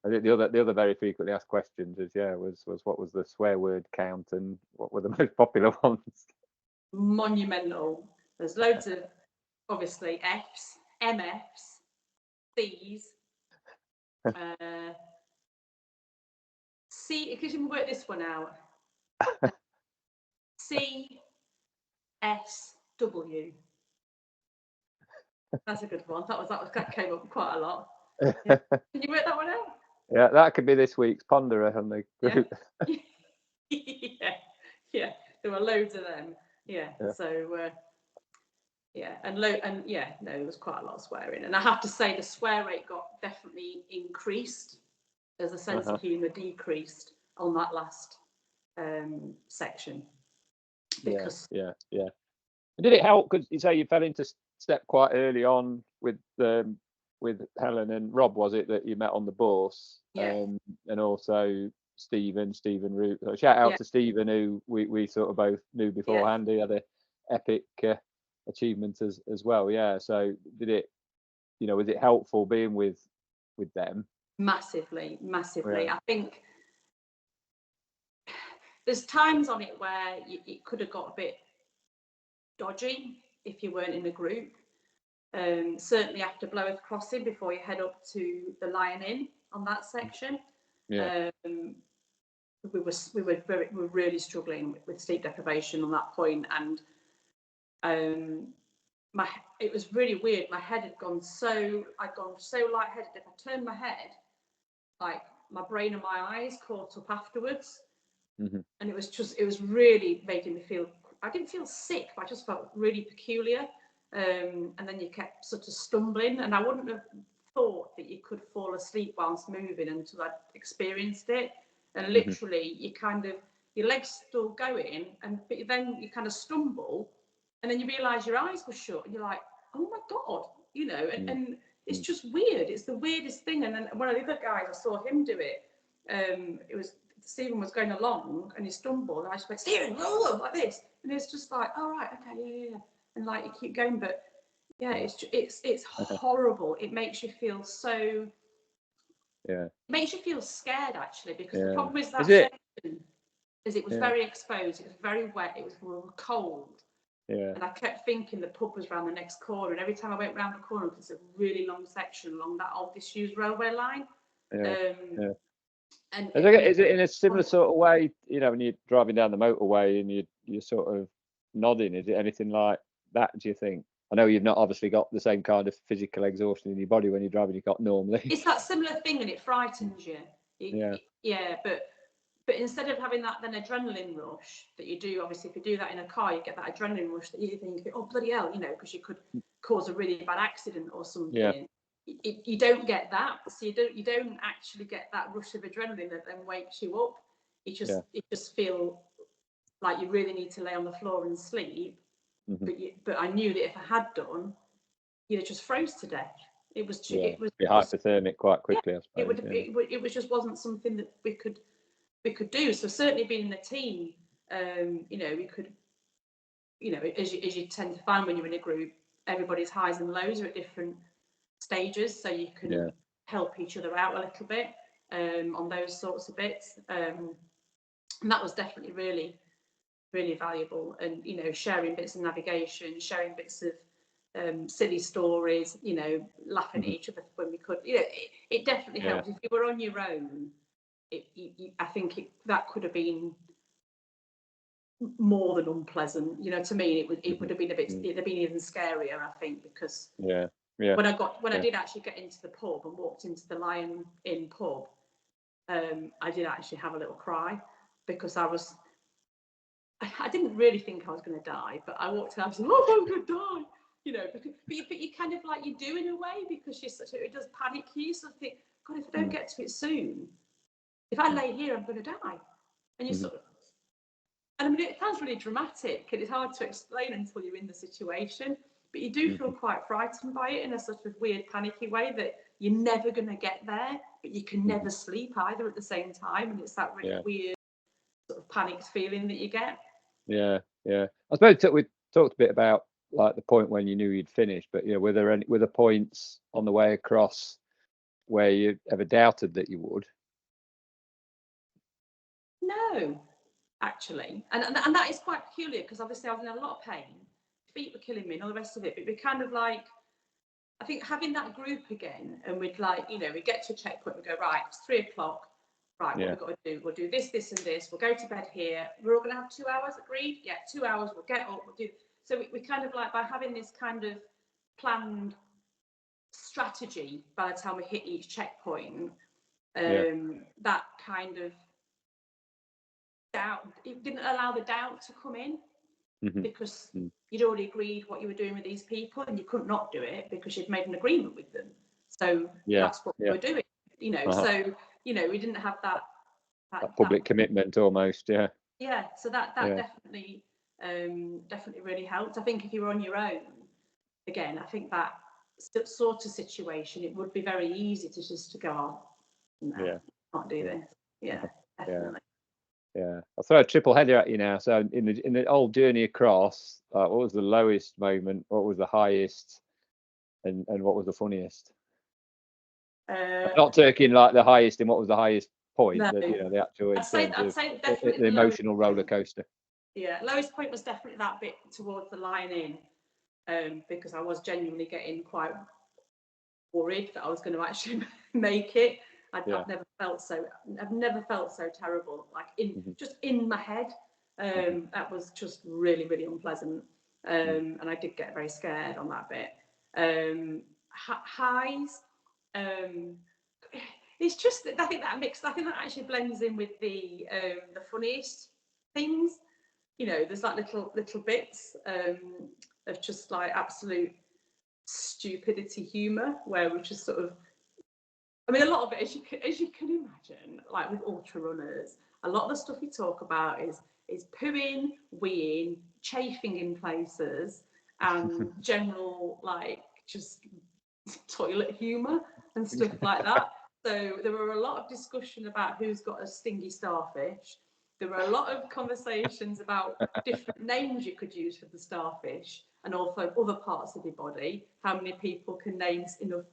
I think the other very frequently asked questions was what was the swear word count, and what were the most popular ones? Monumental. There's loads of, obviously, F's, MFs, C's, C, because you can work this one out. C, S, W. That's a good one. That came up quite a lot. Yeah. Can you work that one out? Yeah, that could be this week's ponderer on the group. Yeah. There were loads of them. Yeah. So there was quite a lot of swearing, and I have to say the swear rate got definitely increased as the sense of humour decreased on that last section. Because Did it help? Because you say you fell into step quite early on with Helen and Rob, was it, that you met on the bus? And also Stephen Root. So shout out to Stephen, who we sort of both knew beforehand. He had an epic achievement as well. Yeah. So did it, was it helpful being with them? Massively. Yeah. I think there's times on it where it could have got a bit dodgy if you weren't in a group. Certainly after Blower's Crossing, before you head up to the Lion Inn on that section, Yeah. we were really struggling with sleep deprivation on that point, and it was really weird. My head had gone I'd gone so lightheaded. If I turned my head, like my brain and my eyes caught up afterwards, and it was really making me feel. I didn't feel sick, but I just felt really peculiar. And then you kept sort of stumbling, and I wouldn't have thought that you could fall asleep whilst moving until I'd experienced it. And literally, your legs still going, but then you kind of stumble, and then you realise your eyes were shut, and you're like, oh my God, and it's just weird. It's the weirdest thing. And then one of the other guys, I saw him do it. It was Stephen was going along, and he stumbled, and I just went, Stephen, oh, like this, and it's just like, oh right, okay, yeah. And like you keep going, but yeah, it's horrible. It makes you feel so. Yeah. It makes you feel scared actually, because the problem is that section is it was very exposed. It was very wet. It was cold. Yeah. And I kept thinking the pub was around the next corner. And every time I went round the corner, it's a really long section along that old disused railway line. And is it in a similar sort of way? When you're driving down the motorway and you're sort of nodding, is it anything like that, do you think? I know you've not obviously got the same kind of physical exhaustion in your body when you're driving your car normally. It's that similar thing, and it frightens you. But instead of having that then adrenaline rush that you do, obviously if you do that in a car, you get that adrenaline rush that you think, oh bloody hell, because you could cause a really bad accident or something. Yeah. You don't get that, so you don't actually get that rush of adrenaline that then wakes you up. You just feel like you really need to lay on the floor and sleep. But I knew that if I had done, you'd have just froze to death. It was be hypothermic quite quickly. I suppose it was just wasn't something that we could do. So certainly being in a team, we could, as you tend to find when you're in a group, everybody's highs and lows are at different stages, so you can help each other out a little bit on those sorts of bits. And that was definitely really, really valuable. And sharing bits of navigation, sharing bits of silly stories, laughing at each other when we could. It definitely helps. If you were on your own, I think that could have been more than unpleasant. To me, it would have been it'd have been even scarier, I think, because when I did actually get into the pub and walked into the Lion Inn pub, I did actually have a little cry, because I didn't really think I was going to die, but I walked in, I was like, oh, I'm going to die, but you kind of like you do in a way, because it does panic you. So I think, God, if I don't get to it soon, if I lay here, I'm going to die. And you sort of, and I mean, it sounds really dramatic, and it's hard to explain until you're in the situation, but you do feel quite frightened by it in a sort of weird, panicky way, that you're never going to get there, but you can never sleep either at the same time. And it's that really weird sort of panicked feeling that you get. Yeah. I suppose we talked a bit about like the point when you knew you'd finished, but were there points on the way across where you ever doubted that you would? No, actually, and that is quite peculiar, because obviously I was in a lot of pain, feet were killing me and all the rest of it, but we kind of like, I think having that group again, and we'd like, we get to a checkpoint, we go, right, it's 3 o'clock, right, what we've got to do, we'll do this and this, we'll go to bed here, we're all going to have 2 hours agreed, 2 hours, we'll get up, we'll do, so we kind of like, by having this kind of planned strategy, by the time we hit each checkpoint, that kind of doubt, it didn't allow the doubt to come in, because you'd already agreed what you were doing with these people, and you couldn't not do it because you'd made an agreement with them. So that's what we were doing, so we didn't have that public commitment almost. So that definitely really helped. I think if you were on your own, again, I think that sort of situation, it would be very easy to go on. I can't do this. Definitely. I throw a triple header at you now. So in the old journey across, what was the lowest moment? What was the highest? And what was the funniest? Not taking like the highest and what was the highest point, No. the actual I'd say definitely the emotional roller coaster. Yeah, lowest point was definitely that bit towards the line in, because I was genuinely getting quite worried that I was going to actually make it. I've never felt so terrible, like just in my head. That was just really, really unpleasant. And I did get very scared on that bit. Highs, it's just I think that actually blends in with the funniest things. There's like little bits of just like absolute stupidity humour where we just sort of, I mean, a lot of it, as you can imagine, like with ultra runners, a lot of the stuff we talk about is pooing, weeing, chafing in places, and general like just toilet humour and stuff like that. So there were a lot of discussion about who's got a stingy starfish. There were a lot of conversations about different names you could use for the starfish and also other parts of your body. How many people can name enough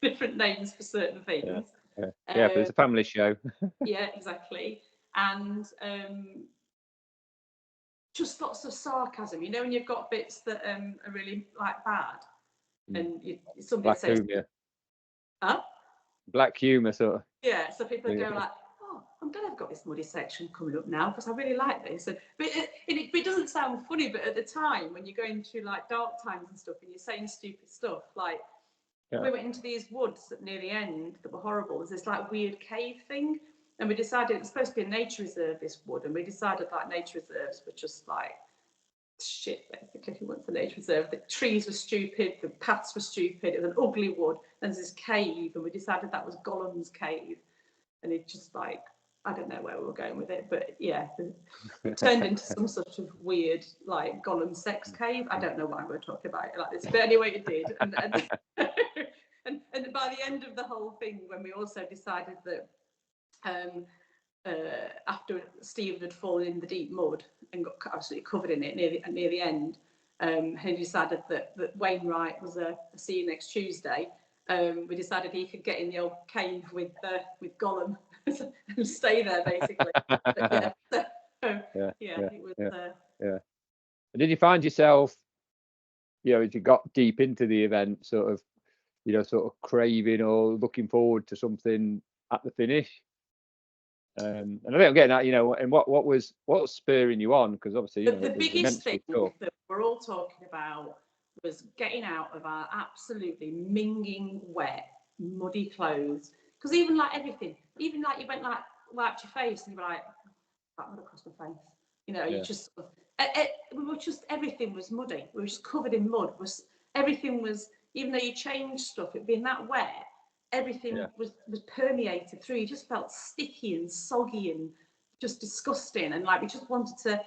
different names for certain things? Yeah, but it's a family show. Yeah, exactly. And just lots of sarcasm. When you've got bits that are really like bad, and somebody Black says, humour. Huh? Black humour, sort of. Yeah, so people go like, "Oh, I'm glad I've got this muddy section coming up now because I really like this." But it doesn't sound funny, but at the time when you're going through like dark times and stuff, and you're saying stupid stuff, like we went into these woods near the end that were horrible. There's this like weird cave thing, and we decided it's supposed to be a nature reserve, this wood, and we decided like nature reserves were just like shit, basically. If you went to the nature reserve, the trees were stupid, the paths were stupid, it was an ugly wood, and there's this cave, and we decided that was Gollum's cave, and it just like, I don't know where we were going with it, but yeah, it turned into some sort of weird like Gollum sex cave. I don't know why we're talking about it like this, but anyway, it did. And by the end of the whole thing, when we also decided that after Stephen had fallen in the deep mud and got absolutely covered in it near the end, he decided that Wainwright was a see you next Tuesday. We decided he could get in the old cave with Gollum and stay there basically. But it was. Yeah. And did you find yourself, as you got deep into the event, sort of craving or looking forward to something at the finish? And I think I'm getting at, and what was spurring you on? Because obviously, the biggest thing tough. that we're all talking about was getting out of our absolutely minging, wet, muddy clothes. Because even like everything, even like you went like wiped your face and you were like, that mud across my face. You just, we were just, everything was muddy. We were just covered in mud. Everything was, even though you changed stuff, it being that wet, everything was permeated through. You just felt sticky and soggy and just disgusting. And like we just wanted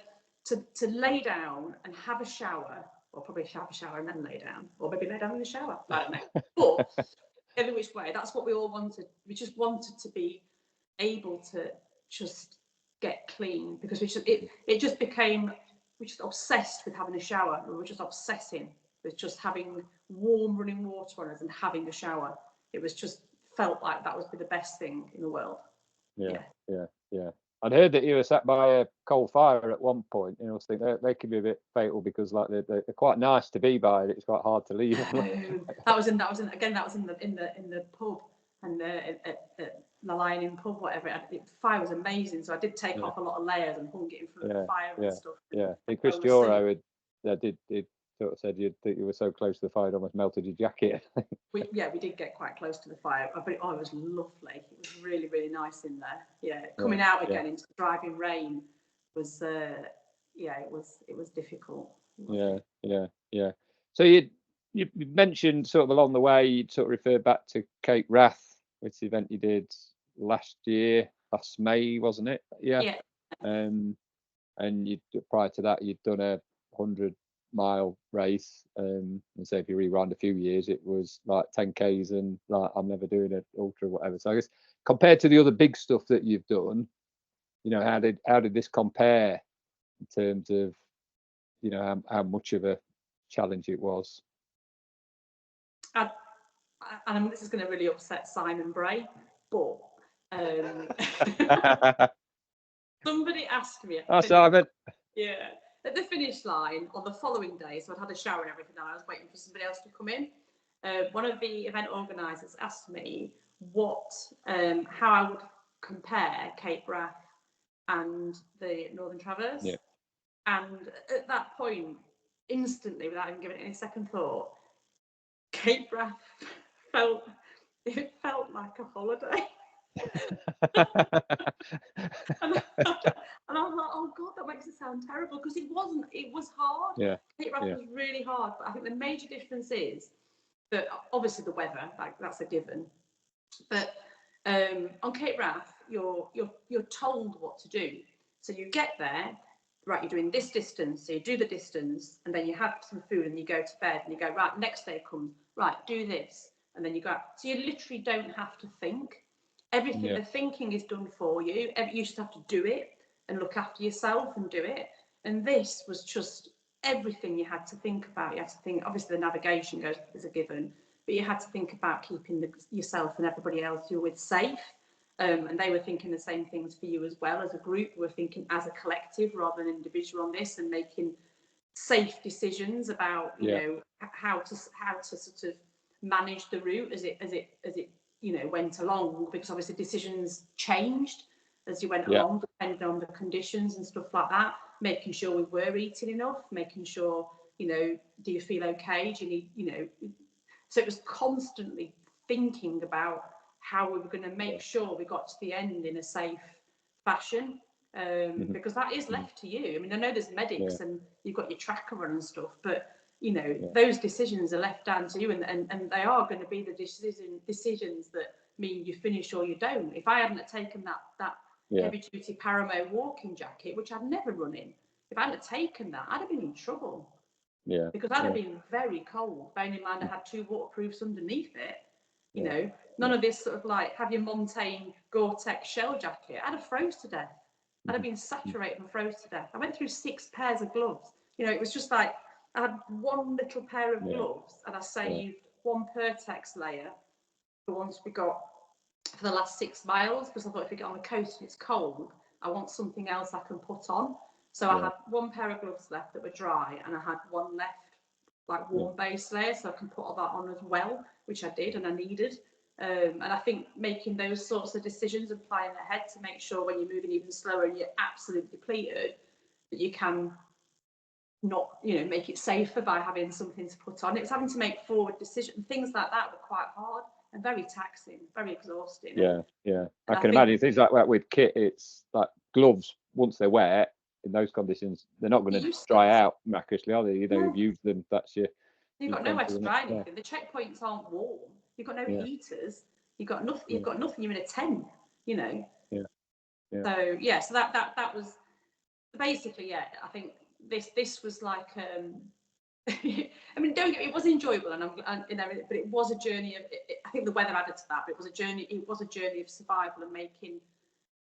to lay down and have a shower, or probably have a shower and then lay down, or maybe lay down in the shower. I don't know. But every which way, that's what we all wanted. We just wanted to be able to just get clean, because it just became, we just obsessed with having a shower. We were just obsessing with just having warm running water on us and having a shower. It was just felt like that would be the best thing in the world. Yeah. I'd heard that you were sat by a coal fire at one point. I think they can be a bit fatal because like they're quite nice to be by. It's quite hard to leave. that was in the pub and at the Lion Inn pub, whatever. The fire was amazing, so I did take off a lot of layers and hung it in front of the fire and stuff. Yeah, I think Chris Ourea did sort of said that you were so close to the fire it almost melted your jacket. we did get quite close to the fire, but it was lovely. It was really, really nice in there. Yeah, coming out again into the driving rain was it was difficult. Yeah. So you mentioned sort of along the way you'd sort of referred back to Cape Wrath, which the event you did last May, wasn't it? Yeah. And prior to that you'd done a 100-mile race, and so if you rewind a few years it was like 10Ks and like I'm never doing an ultra or whatever. So I guess compared to the other big stuff that you've done, how did this compare in terms of, how much of a challenge it was? And this is going to really upset Simon Bray, but somebody asked me at Simon. At the finish line on the following day, so I'd had a shower and everything, and I was waiting for somebody else to come in. One of the event organisers asked me how I would compare Cape Wrath and the Northern Traverse. Yeah. And at that point, instantly, without even giving it any second thought, Cape Wrath felt like a holiday. and I was like, oh God, that makes it sound terrible, because it wasn't. It was hard. Yeah. Cape Wrath was really hard, but I think the major difference is that obviously the weather, like that's a given. But on Cape Wrath, you're told what to do. So you get there, right? You're doing this distance, so you do the distance, and then you have some food, and you go to bed, and you go, right, next day comes, right, do this, and then you go. So you literally don't have to think. Everything, the thinking is done for you. You just have to do it and look after yourself and do it. And this was just everything you had to think about. You had to think, obviously the navigation is a given, but you had to think about keeping yourself and everybody else you're with safe. And they were thinking the same things for you as well. As a group, we were thinking as a collective rather than individual on this, and making safe decisions about how to sort of manage the route as it went along, because obviously decisions changed as you went along depending on the conditions and stuff like that. Making sure we were eating enough, making sure do you feel okay, do you need so it was constantly thinking about how we were going to make sure we got to the end in a safe fashion, because that is left to you. I mean, I know there's medics and you've got your tracker on and stuff, but those decisions are left down to you, and they are going to be the decisions that mean you finish or you don't. If I hadn't taken that heavy duty Paramo walking jacket, which I'd never run in, if I hadn't taken that, I'd have been in trouble. Because I'd have been very cold, bearing in mind I had 2 waterproofs underneath it. None of this sort of like have your Montane Gore-Tex shell jacket. I'd have froze to death. I'd have been saturated and froze to death. I went through 6 pairs of gloves. It was just like I had one little pair of gloves, and I saved 1 Pertex layer for once we got for the last 6 miles, because I thought if we get on the coast and it's cold, I want something else I can put on. So I had 1 pair of gloves left that were dry, and I had 1 left, like warm base layer, so I can put all that on as well, which I did and I needed. And I think making those sorts of decisions and planning ahead to make sure when you're moving even slower and you're absolutely depleted, that you can not, make it safer by having something to put on. It was having to make forward decisions. Things like that were quite hard and very taxing, very exhausting. I can imagine things like that with kit. It's like gloves, once they're wet in those conditions, they're not going to dry out miraculously, are they? You've used them. That's you've got nowhere to dry anything. The checkpoints aren't warm. You've got no heaters. You've got nothing. You've got nothing. You're in a tent. So that was basically I think this was like I mean, it was enjoyable, and but it was a journey of. I think the weather added to that, but it was a journey. It was a journey of survival and making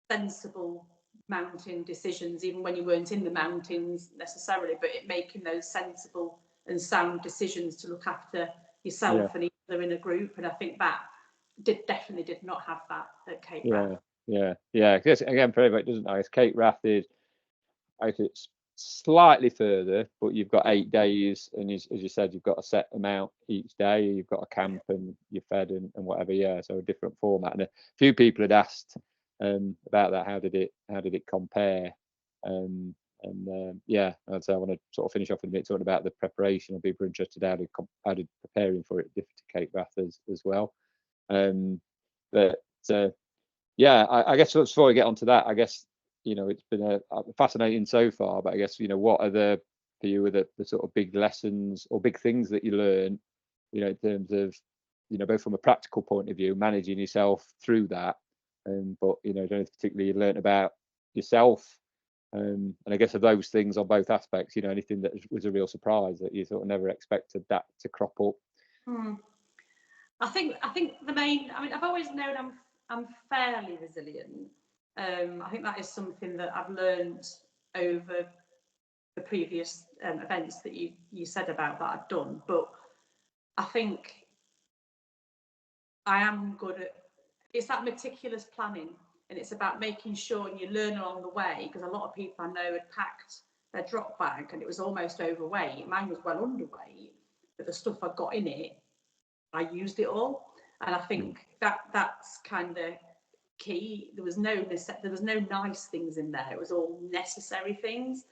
sensible mountain decisions, even when you weren't in the mountains necessarily, but making those sensible and sound decisions to look after yourself and each other in a group. And I think that definitely did not have that at Cape Wrath. Because again, for everybody, doesn't know, Cape Wrath is, it's slightly further, but you've got 8 days, and as you said, you've got a set amount each day. You've got a camp and you're fed and whatever. So a different format. And a few people had asked about that. How did it compare? And so I want to sort of finish off in a minute talking about the preparation. People are interested how did preparing for it differ to Cape Wrath as well. I guess before we get onto that, I guess it's been fascinating so far. But I guess what are the sort of big lessons or big things that you learn, in terms of both from a practical point of view, managing yourself through that, but particularly you learn about yourself. And I guess of those things on both aspects, anything that was a real surprise that you sort of never expected that to crop up. I think the main. I mean, I've always known I'm fairly resilient, I think that is something that I've learned over the previous events that you said about that I've done. But I think I am good at, it's that meticulous planning, and it's about making sure you learn along the way, because a lot of people I know had packed their drop bag and it was almost overweight. Mine was well underweight, but the stuff I got in it, I used it all. And I think that's kind of key. There was no nice things in there. It was all necessary things.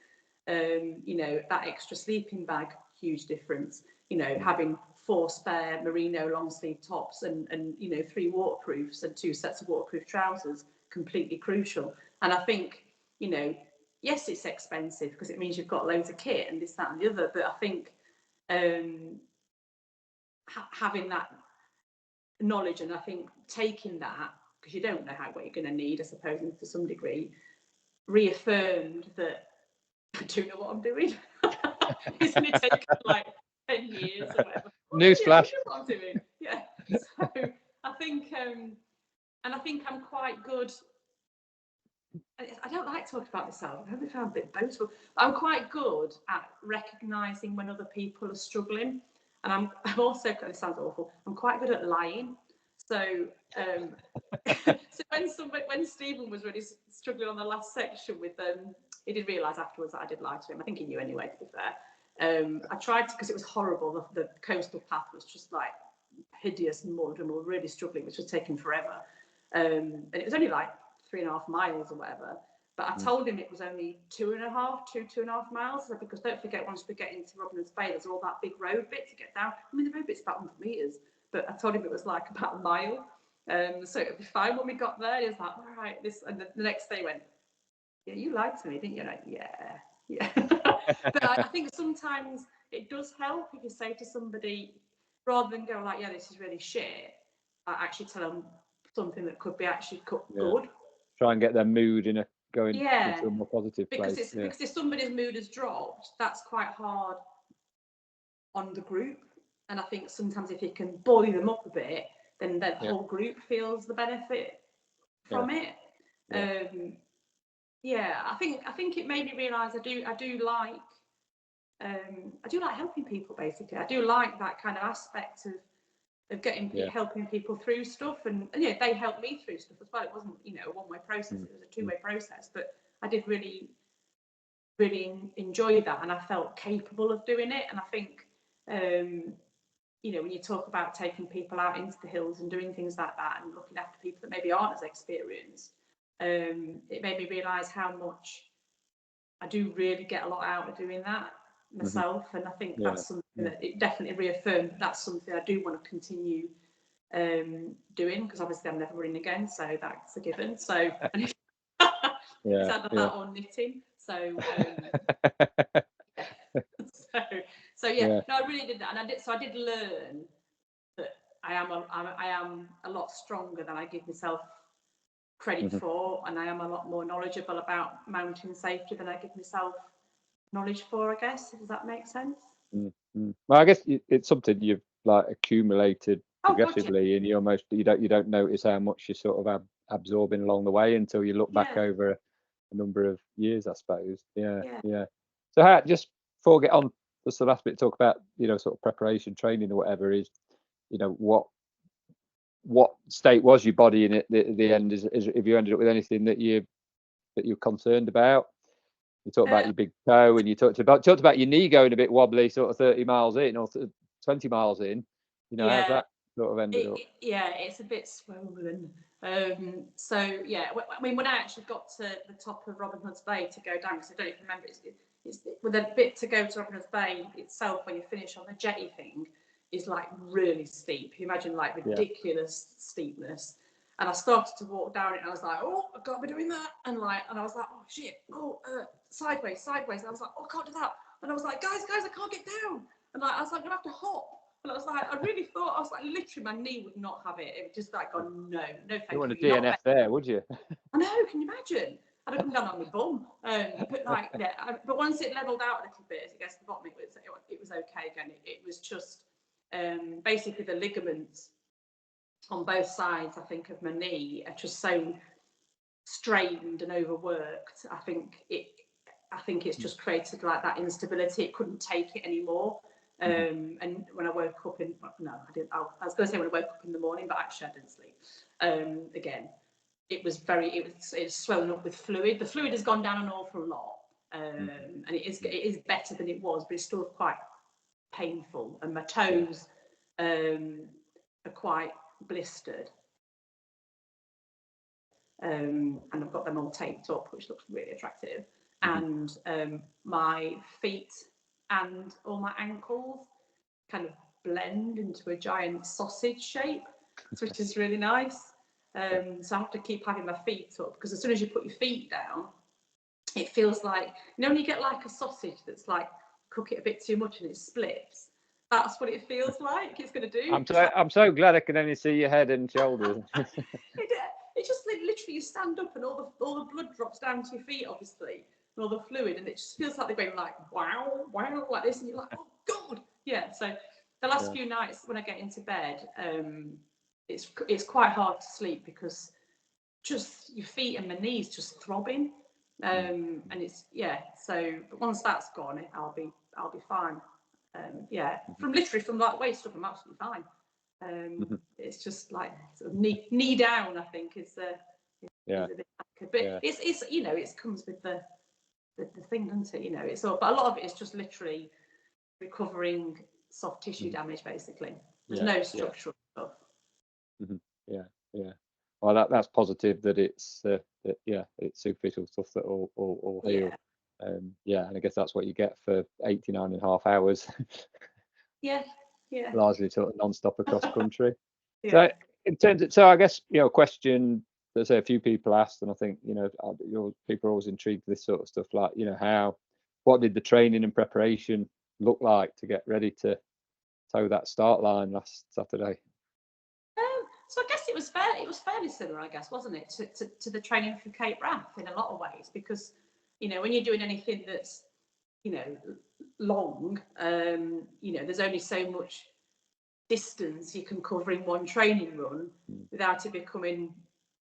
You know, that extra sleeping bag, huge difference. You know, having 4 spare merino long sleeve tops and you know 3 waterproofs and 2 sets of waterproof trousers, completely crucial. And I think, you know, yes, it's expensive because it means you've got loads of kit and this, that, and the other. But I think having that knowledge, and I think taking that, because you don't know what you're going to need, I suppose, to some degree, reaffirmed that I do know what I'm doing. Isn't it taken like 10 years or whatever? Newsflash. I know what I'm doing. Yeah. So I think, and I think I'm quite good. I don't like talking about myself. I hope it sounds a bit boastful. I'm quite good at recognising when other people are struggling, and I'm also, it sounds awful, I'm quite good at lying. So, so when Stephen was really struggling on the last section with he did realise afterwards that I did lie to him. I think he knew anyway, to be fair. I tried to, because it was horrible. The coastal path was just like hideous mud, and we were really struggling, which was taking forever. And it was only like 3.5 miles or whatever. But I told him it was only 2.5 miles. So, because don't forget, once we get into Robin's Bay, there's all that big road bit to get down. I mean, the road bit's about 100 metres, but I told him it was like about a mile. So it'd be fine when we got there. He was like, all right, this. And the next day he went, yeah, you lied to me, didn't you? Like, yeah. But I think sometimes it does help if you say to somebody, rather than go like, yeah, this is really shit, I actually tell them something that could be actually good. Try and get their mood into a more positive place. Because if somebody's mood has dropped, that's quite hard on the group. And I think sometimes if you can buoy them up a bit, then the whole group feels the benefit from it. I think it made me realise I do like helping people. Basically, I do like that kind of aspect of helping people through stuff, and they helped me through stuff as well. It wasn't a one-way process; it was a two-way process. But I did really, really enjoy that, and I felt capable of doing it. And I think when you talk about taking people out into the hills and doing things like that, and looking after people that maybe aren't as experienced, it made me realise how much I do really get a lot out of doing that myself. And I think that's something that it definitely reaffirmed that's something I do want to continue doing, because obviously I'm never running again, so that's a given. So it's either that or knitting. So no, I really did that, and I did learn that I am a lot stronger than I give myself credit for, and I am a lot more knowledgeable about mountain safety than I give myself knowledge for, I guess. Does that make sense? Well, I guess it's something you've like accumulated progressively, and you don't notice how much you're sort of absorbing along the way until you look back over a number of years, I suppose. Yeah. So just before we get on the last bit, talk about sort of preparation, training or whatever, is what state was your body in at the end? Is if you ended up with anything that you're concerned about? You talked about your big toe, and you talked about your knee going a bit wobbly, sort of 30 miles in or 20 miles in. How's that sort of ended up? It's a bit swollen. So I mean, when I actually got to the top of Robin Hood's Bay to go down, because I don't even remember, it's with a bit to go to Robin Hood's Bay itself. When you finish on the jetty thing, is like really steep. You imagine like ridiculous steepness. And I started to walk down it, and I was like, oh, I can't be doing that. And I was like, oh shit, sideways. And I was like, oh, I can't do that. And I was like, guys, I can't get down. And I was like, I'm gonna have to hop. And I was like, literally, my knee would not have it. It would just like, gone, no, thank you. You want a DNF there, would you? I know, can you imagine? I'd have come down on my bum. But once it levelled out a little bit, against the bottom, it was okay again. It was just basically the ligaments on both sides, I think, of my knee are just so strained and overworked. I think it's just created like that instability. It couldn't take it anymore. And when I woke up I didn't. I was going to say when I woke up in the morning, but actually I didn't sleep. Again, it was swelling up with fluid. The fluid has gone down an awful lot, and it is better than it was, but it's still quite painful. And my toes are quite blistered. And I've got them all taped up, which looks really attractive. And my feet and all my ankles kind of blend into a giant sausage shape, which is really nice. So I have to keep having my feet up, because as soon as you put your feet down, it feels like, when you get like a sausage that's like, cook it a bit too much and it splits. That's what it feels like it's going to do. I'm so glad I can only see your head and shoulders. It just literally, you stand up and all the blood drops down to your feet, obviously, and all the fluid, and it just feels like they're going like wow, like this, and you're like, oh god, yeah. So the last few nights when I get into bed, it's quite hard to sleep, because just your feet and my knees just throbbing, and it's So, but once that's gone, I'll be fine. From like waist up, I'm absolutely fine. It's just like sort of knee down, I think, is a bit but it's it comes with the thing, doesn't it? It's all, but a lot of it is just literally recovering soft tissue damage, basically. There's no structural stuff. Well, that's positive that it's it's superficial stuff that all heal. And I guess that's what you get for 89.5 hours. Largely sort of non-stop across country. So in terms of, I guess, a question that a few people asked, and I think people are always intrigued with this sort of stuff, like what did the training and preparation look like to get ready to toe that start line last Saturday? So I guess it was fairly similar, I guess, wasn't it, to the training for Cape Wrath in a lot of ways, because when you're doing anything that's long, there's only so much distance you can cover in one training run without it becoming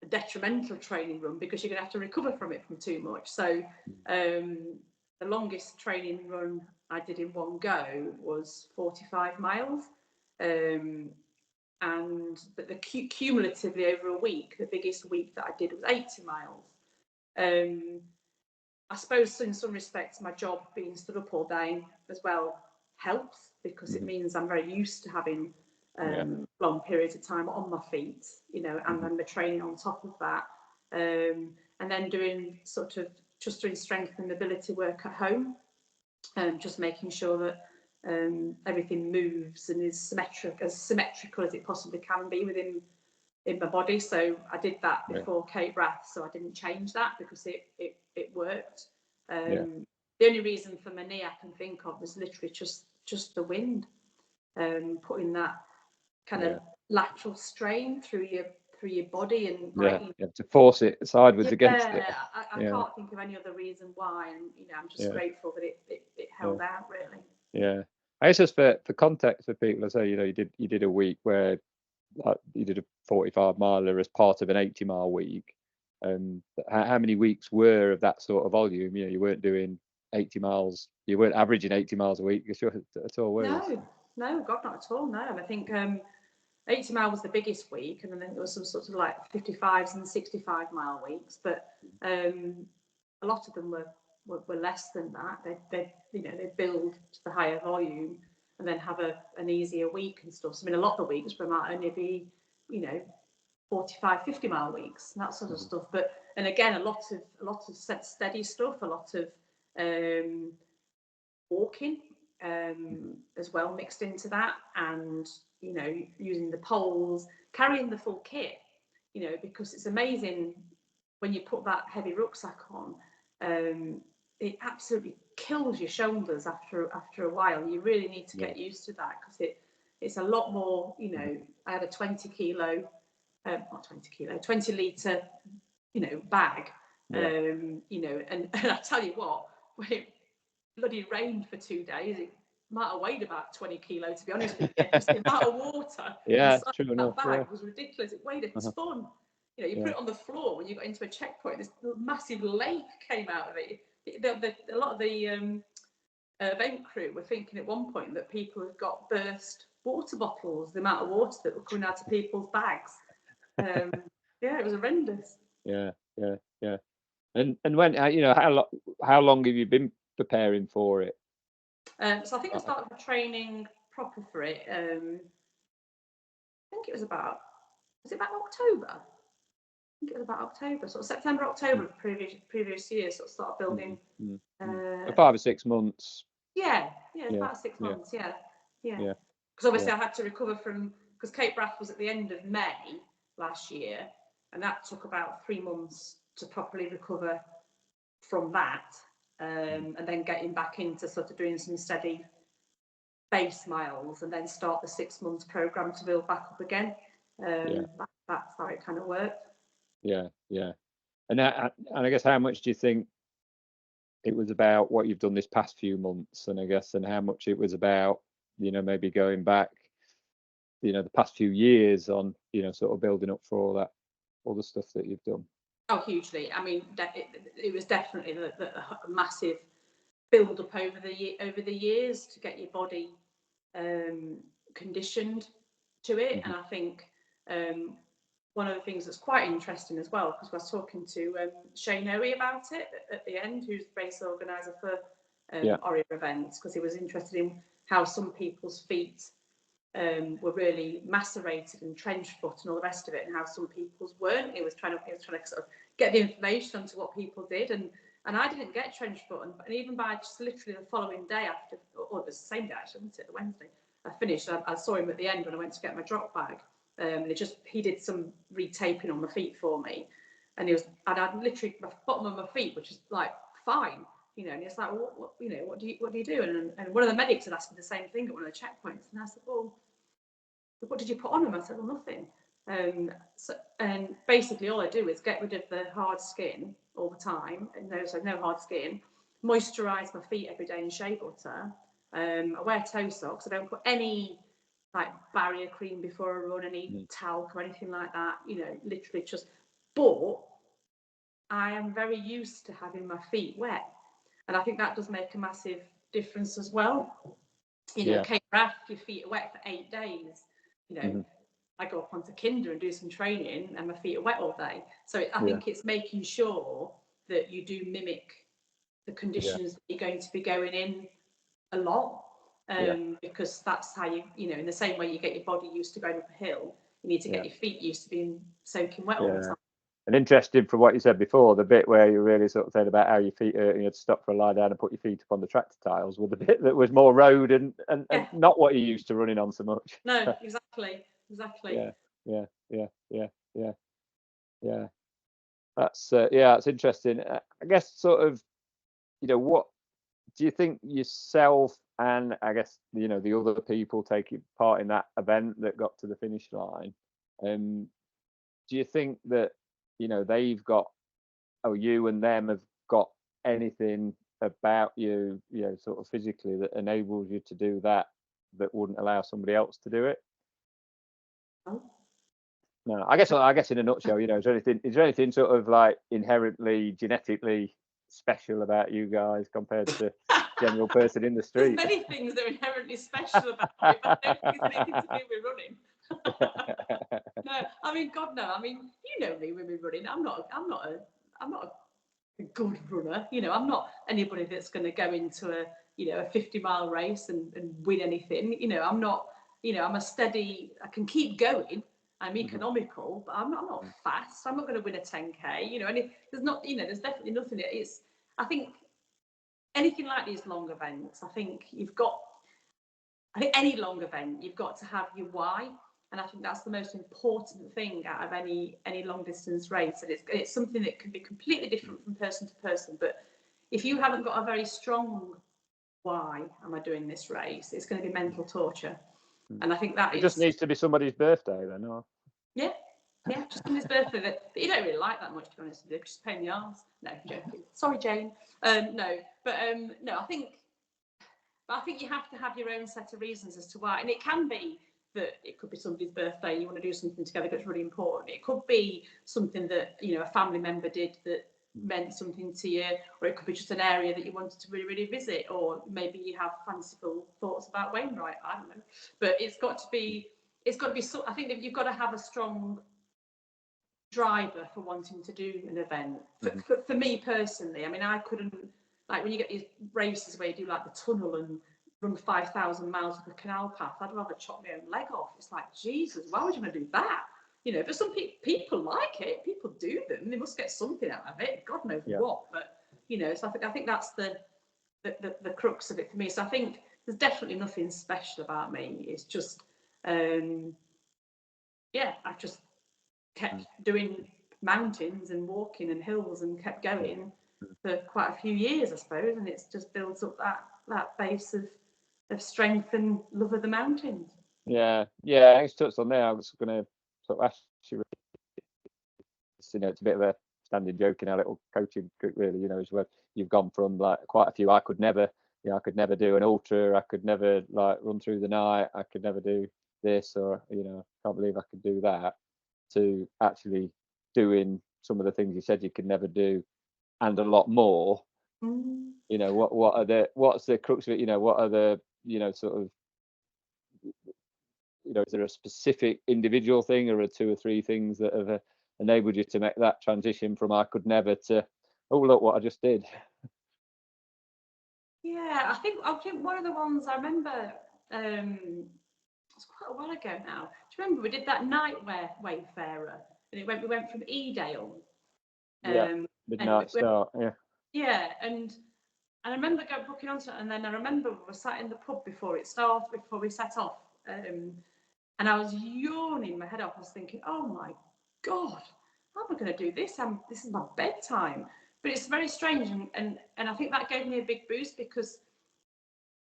a detrimental training run, because you're going to have to recover from it from too much. So the longest training run I did in one go was 45 miles, but cumulatively over a week, the biggest week that I did was 80 miles. I suppose in some respects my job being stood up all day as well helps, because it means I'm very used to having long periods of time on my feet, and then the training on top of that, and then doing strength and mobility work at home, just making sure that everything moves and is symmetrical as it possibly can be in my body. So I did that before Cape Wrath, so I didn't change that because it worked. The only reason for my knee I can think of was literally just the wind, putting that kind of lateral strain through your body, and you have to force it sideways against it. I can't think of any other reason why, and I'm just grateful that it held out, really. I guess just for context for people, I say you did a week where you did a 45 miler as part of an 80-mile week. How many weeks were of that sort of volume? You weren't doing 80 miles. You weren't averaging 80 miles a week at all, were you? No, God, not at all. No, I think 80 mile was the biggest week, and then there was some sort of like 55s and 65-mile weeks, but a lot of them were less than that. They build to the higher volume and then have an easier week and stuff. So I mean, a lot of the weeks might only be 45, 50-mile weeks and that sort of stuff. But and again, a lot of steady stuff, a lot of walking as well mixed into that, and using the poles, carrying the full kit, because it's amazing when you put that heavy rucksack on. It absolutely kills your shoulders after a while. You really need to get used to that, because it's a lot more. I had a 20 litre bag, and I tell you what, when it bloody rained for 2 days, it might have weighed about 20 kilos, to be honest with you. Just the amount of water it's true that enough. bag was ridiculous. It weighed a ton. You know, you put it on the floor when you got into a checkpoint. This massive lake came out of it. A lot of the event crew were thinking at one point that people had got burst water bottles, the amount of water that were coming out of people's bags. Yeah, it was horrendous. Yeah. And when, you know, how long have you been preparing for it? So I think I started training proper for it. I think it was about October? I think it was about October, sort of September, October of previous year. Sort of started building. 5 or 6 months. Yeah, about 6 months. Yeah. Because obviously I had to recover because Cape Wrath was at the end of May last year, and that took about 3 months to properly recover from that, and then getting back into sort of doing some steady base miles, and then start the 6 months program to build back up again. That's how it kind of worked. Yeah. And I guess, how much do you think it was about what you've done this past few months, and how much it was about, you know, maybe going back, you know, the past few years on, you know, sort of building up for all the stuff that you've done? Oh, hugely. I mean, it was definitely the massive build up over the years to get your body conditioned to it. And I think one of the things that's quite interesting as well, because I was talking to Ourea about it at the end, who's the race organizer for Ourea Events, because he was interested in how some people's feet were really macerated and trench foot and all the rest of it, and how some people's weren't. He was trying to sort of get the information onto what people did, and I didn't get trench foot, and even by just literally the following day after, or it was the same day actually, wasn't it, the Wednesday I finished, I saw him at the end when I went to get my drop bag, and he did some retaping on my feet for me, and I'd literally the bottom of my feet, which is like fine, you know, and it's like, what you know, what do you do? And one of the medics had asked me the same thing at one of the checkpoints, and I said, well, what did you put on them? I said, well, nothing. And basically all I do is get rid of the hard skin all the time, and no hard skin, moisturize my feet every day in shea butter. I wear toe socks. I don't put any like barrier cream before I run, any talc or anything like that, you know, literally but I am very used to having my feet wet, and I think that does make a massive difference as well. You know, Cape Wrath, your feet are wet for 8 days. You know, I go up onto Kinder and do some training, and my feet are wet all day. So I think it's making sure that you do mimic the conditions that you're going to be going in a lot, because that's how you know, in the same way you get your body used to going up a hill, you need to get your feet used to being soaking wet all the time. And interested from what you said before, the bit where you really sort of said about how your feet hurt and you had to stop for a lie down and put your feet up on the tractor tiles, with the bit that was more road and not what you're used to running on so much. No, exactly. Yeah. That's interesting. I guess sort of, you know, what do you think yourself and I guess, you know, the other people taking part in that event that got to the finish line, do you think that, you know, you and them have got anything about you, you know, sort of physically that enables you to do that wouldn't allow somebody else to do it? No, I guess in a nutshell, you know, is there anything sort of like inherently genetically special about you guys compared to general person in the street? There's many things that are inherently special about me, but I don't think it's anything to do with running. No, I mean, God, no. I mean, you know me when we're running. I'm not a good runner. You know, I'm not anybody that's going to go into a 50-mile race and win anything. You know, I'm not. You know, I'm a steady. I can keep going. I'm economical, but I'm not fast. I'm not going to win a 10K. You know, and there's definitely nothing. I think anything like these long events. I think any long event, you've got to have your why. And I think that's the most important thing out of any long distance race. And it's something that can be completely different from person to person. But if you haven't got a very strong why am I doing this race, it's going to be mental torture. And I think that it just needs to be somebody's birthday then, or? Yeah, just somebody's birthday that you don't really like that much, to be honest with you, because it's a pain in the arse. No, joking. Sorry, Jane. No, I think you have to have your own set of reasons as to why. And it can be that it could be somebody's birthday and you want to do something together that's really important. It could be something that, you know, a family member did that meant something to you, or it could be just an area that you wanted to really, really visit, or maybe you have fanciful thoughts about Wainwright, I don't know. But it's got to be so, I think that you've got to have a strong driver for wanting to do an event. For me personally, I mean, I couldn't, like when you get these races where you do like the tunnel and run 5,000 miles of a canal path, I'd rather chop my own leg off. It's like, Jesus, why would you want to do that? You know, but some people like it, people do them, they must get something out of it, God knows what. But, you know, so I think that's the crux of it for me. So I think there's definitely nothing special about me. It's just, I just kept doing mountains and walking and hills and kept going for quite a few years, I suppose, and it's just builds up that base of strength and love of the mountains. Yeah, I just touched on there. I was going to sort of ask you, you know, it's a bit of a standing joke in our little coaching group, really, you know, as well. You've gone from like quite a few, I could never do an ultra, I could never like run through the night, I could never do this, or, you know, can't believe I could do that, to actually doing some of the things you said you could never do and a lot more. You know, what's the crux of it? You know, what are the, you know, sort of, you know, is there a specific individual thing, or 2 or 3 things that have enabled you to make that transition from I could never to, oh, look what I just did? Yeah, I think one of the ones I remember, it's quite a while ago now. Do you remember we did that night wayfarer, and we went from Edale. Midnight start. And I remember booking onto it, and then I remember we were sat in the pub before we set off, and I was yawning my head off. I was thinking, oh my God, how am I going to do this? This is my bedtime. But it's very strange, and I think that gave me a big boost, because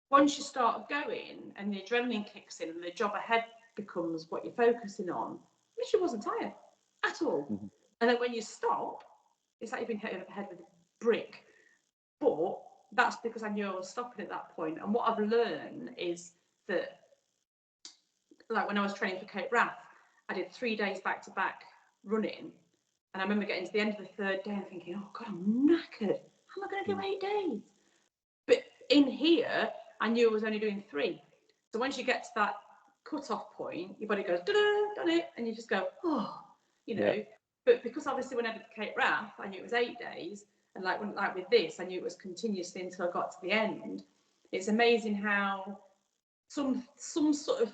once you start going and the adrenaline kicks in and the job ahead becomes what you're focusing on, I literally wasn't tired at all. And then when you stop, it's like you've been hit over the head with a brick. But that's because I knew I was stopping at that point. And what I've learned is that, like when I was training for Cape Wrath, I did 3 days back to back running. And I remember getting to the end of the 3rd day and thinking, oh God, I'm knackered. How am I going to do 8 days? But in here, I knew I was only doing 3. So once you get to that cut-off point, your body goes, da-da, done it. And you just go, oh, you know. Yeah. But because obviously when I did the Cape Wrath, I knew it was 8 days. And like with this, I knew it was continuously until I got to the end. It's amazing how some sort of,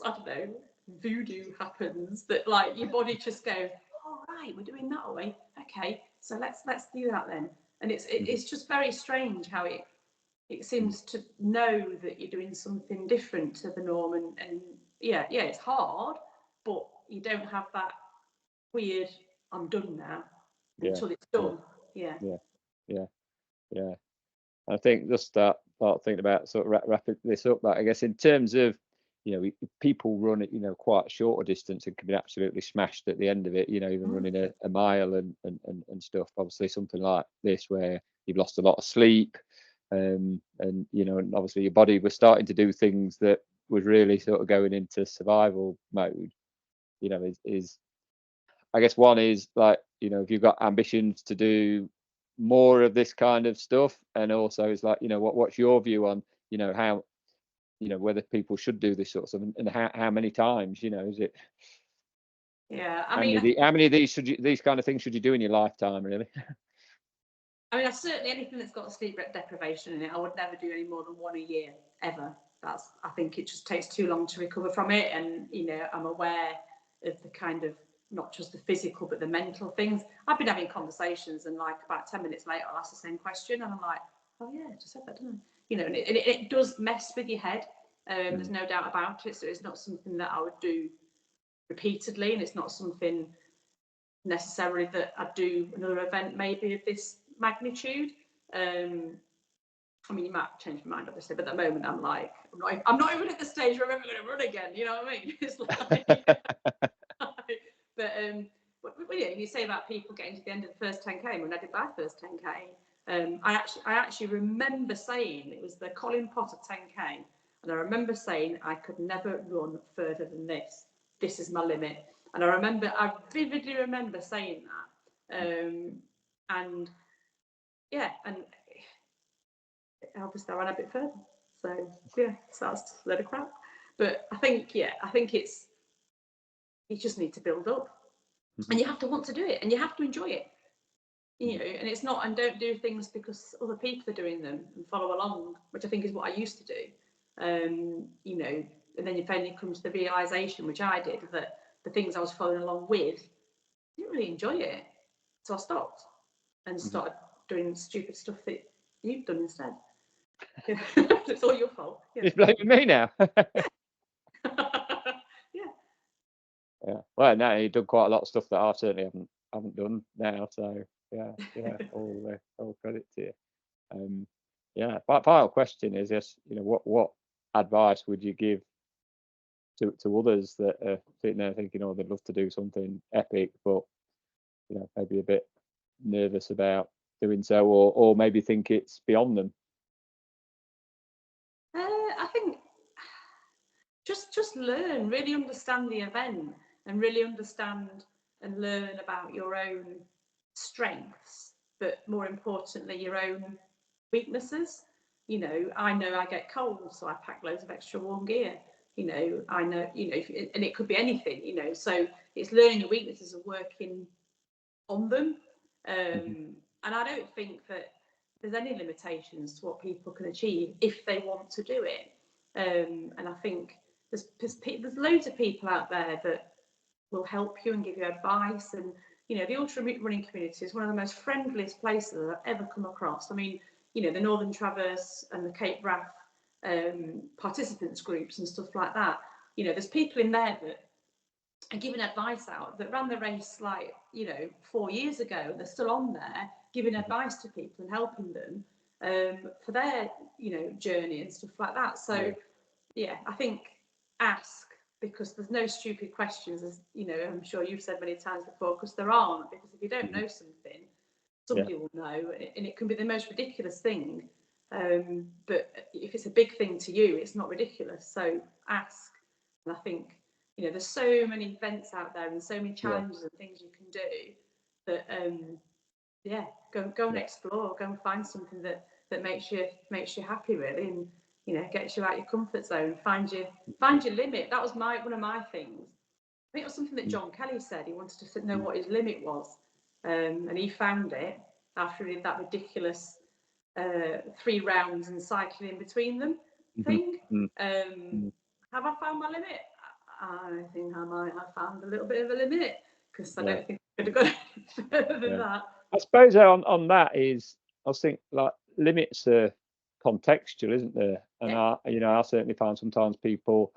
I don't know, voodoo happens, that like your body just goes, all right, we're doing that, are we? Okay, so let's do that then. And it's just very strange how it seems to know that you're doing something different to the norm, and it's hard, but you don't have that weird I'm done now until it's done. Yeah. I think just start thinking about sort of wrapping this up, but I guess in terms of, you know, people run it, you know, quite a shorter distance and can be absolutely smashed at the end of it, you know, even running a mile and stuff. Obviously something like this where you've lost a lot of sleep, and you know, and obviously your body was starting to do things that was really sort of going into survival mode, you know, is I guess one is like, you know, if you've got ambitions to do more of this kind of stuff, and also it's like, you know, what's your view on, you know, how, you know, whether people should do this sort of stuff, and how many times, you know, is it? Yeah, how many of these kind of things should you do in your lifetime, really? I mean, certainly anything that's got sleep deprivation in it, I would never do any more than 1 a year, ever. I think it just takes too long to recover from it. And, you know, I'm aware of the kind of, not just the physical, but the mental things. I've been having conversations, and like about 10 minutes later, I'll ask the same question, and I'm like, oh yeah, I just said that, didn't I? You know, and it does mess with your head. There's no doubt about it. So it's not something that I would do repeatedly, and it's not something necessarily that I'd do another event maybe of this magnitude. I mean, you might change my mind, obviously, but at the moment I'm like, I'm not even at the stage where I'm ever going to run again. You know what I mean? It's like, but yeah, you say about people getting to the end of the first 10k. When I did my first 10k, I actually remember saying it was the Colin Potter 10k. And I remember saying I could never run further than this. This is my limit. And I vividly remember saying that. And yeah, and obviously I ran a bit further. So yeah, so that's just a load of crap. But I think you just need to build up, and you have to want to do it, and you have to enjoy it. You know, and it's not, and don't do things because other people are doing them and follow along, which I think is what I used to do. You know, and then you finally come to the realization, which I did, that the things I was following along with, I didn't really enjoy it, so I stopped and started doing stupid stuff that you've done instead. Yeah. It's all your fault. Yeah. You're blaming me now. Yeah. Well, no, you've done quite a lot of stuff that I certainly haven't done now. So yeah, all credit to you. Yeah. Final question is just, you know, what advice would you give to others that are sitting there thinking, oh, they'd love to do something epic, but you know, maybe a bit nervous about doing so, or maybe think it's beyond them? I think just learn, really understand the event, and really understand and learn about your own strengths, but more importantly, your own weaknesses. You know I get cold, so I pack loads of extra warm gear. You know, I know, you know, and it could be anything, you know, so it's learning your weaknesses and working on them. And I don't think that there's any limitations to what people can achieve if they want to do it. And I think there's loads of people out there that will help you and give you advice. And you know, the ultra running community is one of the most friendliest places I've ever come across. I mean, you know, the Northern Traverse and the Cape Wrath participants groups and stuff like that. You know, there's people in there that are giving advice out that ran the race, like, you know, 4 years ago, and they're still on there giving advice to people and helping them for their, you know, journey and stuff like that. So yeah, I think ask, because there's no stupid questions, as you know, I'm sure you've said many times before, because there aren't. Because if you don't know something, somebody will know, and it can be the most ridiculous thing. But if it's a big thing to you, it's not ridiculous. So ask. And I think, you know, there's so many events out there and so many challenges and things you can do that go and explore, go and find something that makes you happy, really, and you know, gets you out your comfort zone, find your limit. That was one of my things. I think it was something that John Kelly said. He wanted to know what his limit was, and he found it after he did that ridiculous 3 rounds and cycling in between them thing. Have I found my limit? I think I might have found a little bit of a limit, because I don't think I could have gone any further than that. I suppose on that is, I was thinking, like, limits are contextual, isn't there? And I certainly find sometimes people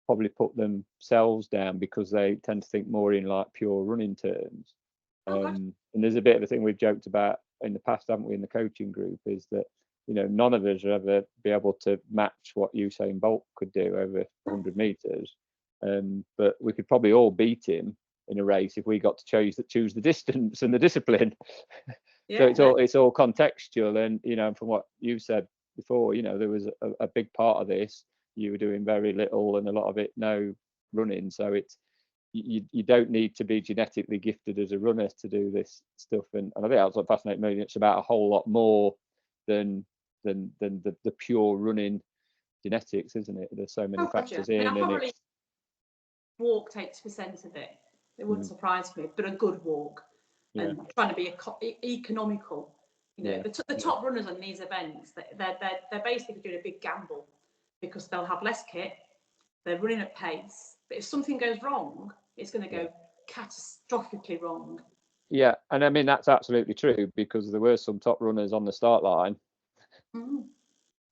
probably put themselves down because they tend to think more in like pure running terms. And there's a bit of a thing we've joked about in the past, haven't we, in the coaching group, is that, you know, none of us will ever be able to match what Usain Bolt could do over 100 meters. But we could probably all beat him in a race if we got to choose the distance and the discipline. So it's all contextual. And you know, from what you've said before, you know, there was a big part of this, you were doing very little and a lot of it no running. So it's you don't need to be genetically gifted as a runner to do this stuff. And I think that's what fascinates me. It's about a whole lot more than the pure running genetics, isn't it? There's so many factors in. I probably walked 80% of it. It wouldn't surprise me, but a good walk, and trying to be economical. You know, the top runners on these events, they're basically doing a big gamble, because they'll have less kit, they're running at pace, but if something goes wrong, it's going to go catastrophically wrong. Yeah, and I mean, that's absolutely true, because there were some top runners on the start line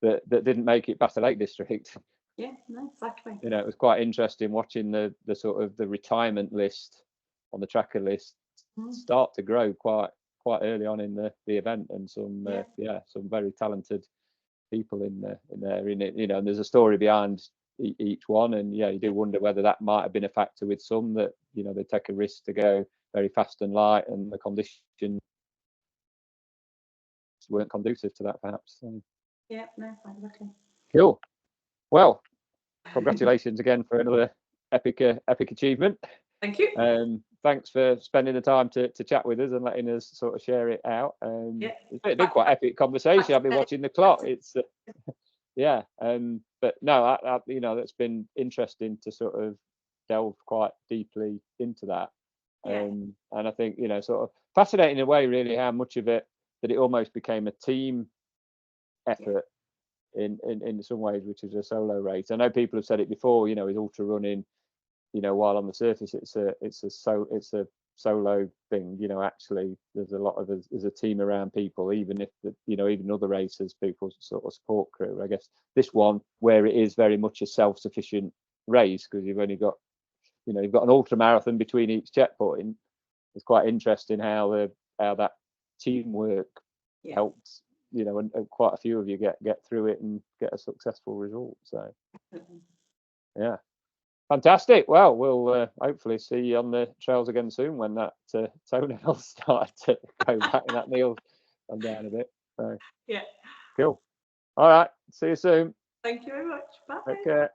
that didn't make it past the Lake District. Yeah, no, exactly. You know, it was quite interesting watching the sort of the retirement list on the tracker list start to grow quite early on in the event, and some some very talented people in there in it. You know, and there's a story behind each one, and you do wonder whether that might have been a factor with some, that, you know, they take a risk to go very fast and light, and the conditions weren't conducive to that, perhaps. So. Yeah, no, exactly. Cool. Well, congratulations again for another epic achievement. Thank you. Thanks for spending the time to chat with us and letting us sort of share it out. Yeah. It's been quite epic conversation. I've been watching the clock. It's yeah. But no, I you know, that's been interesting to sort of delve quite deeply into that. Yeah. And I think, you know, sort of fascinating in a way, really, how much of it that it almost became a team effort in some ways, which is a solo race. I know people have said it before, you know, with ultra running, you know, while on the surface it's a solo thing, you know, actually there's a lot of there's a team around people, even if you know, even other races, people sort of support crew. I guess this one, where it is very much a self-sufficient race, because you've only got, you know, you've got an ultra marathon between each checkpoint. It's quite interesting how that teamwork helps, you know, and quite a few of you get through it and get a successful result. So yeah, fantastic. Well, we'll hopefully see you on the trails again soon when that toenail started to go back and that nail come down a bit. So yeah, cool. All right, see you soon. thank you very much. Bye. Take care.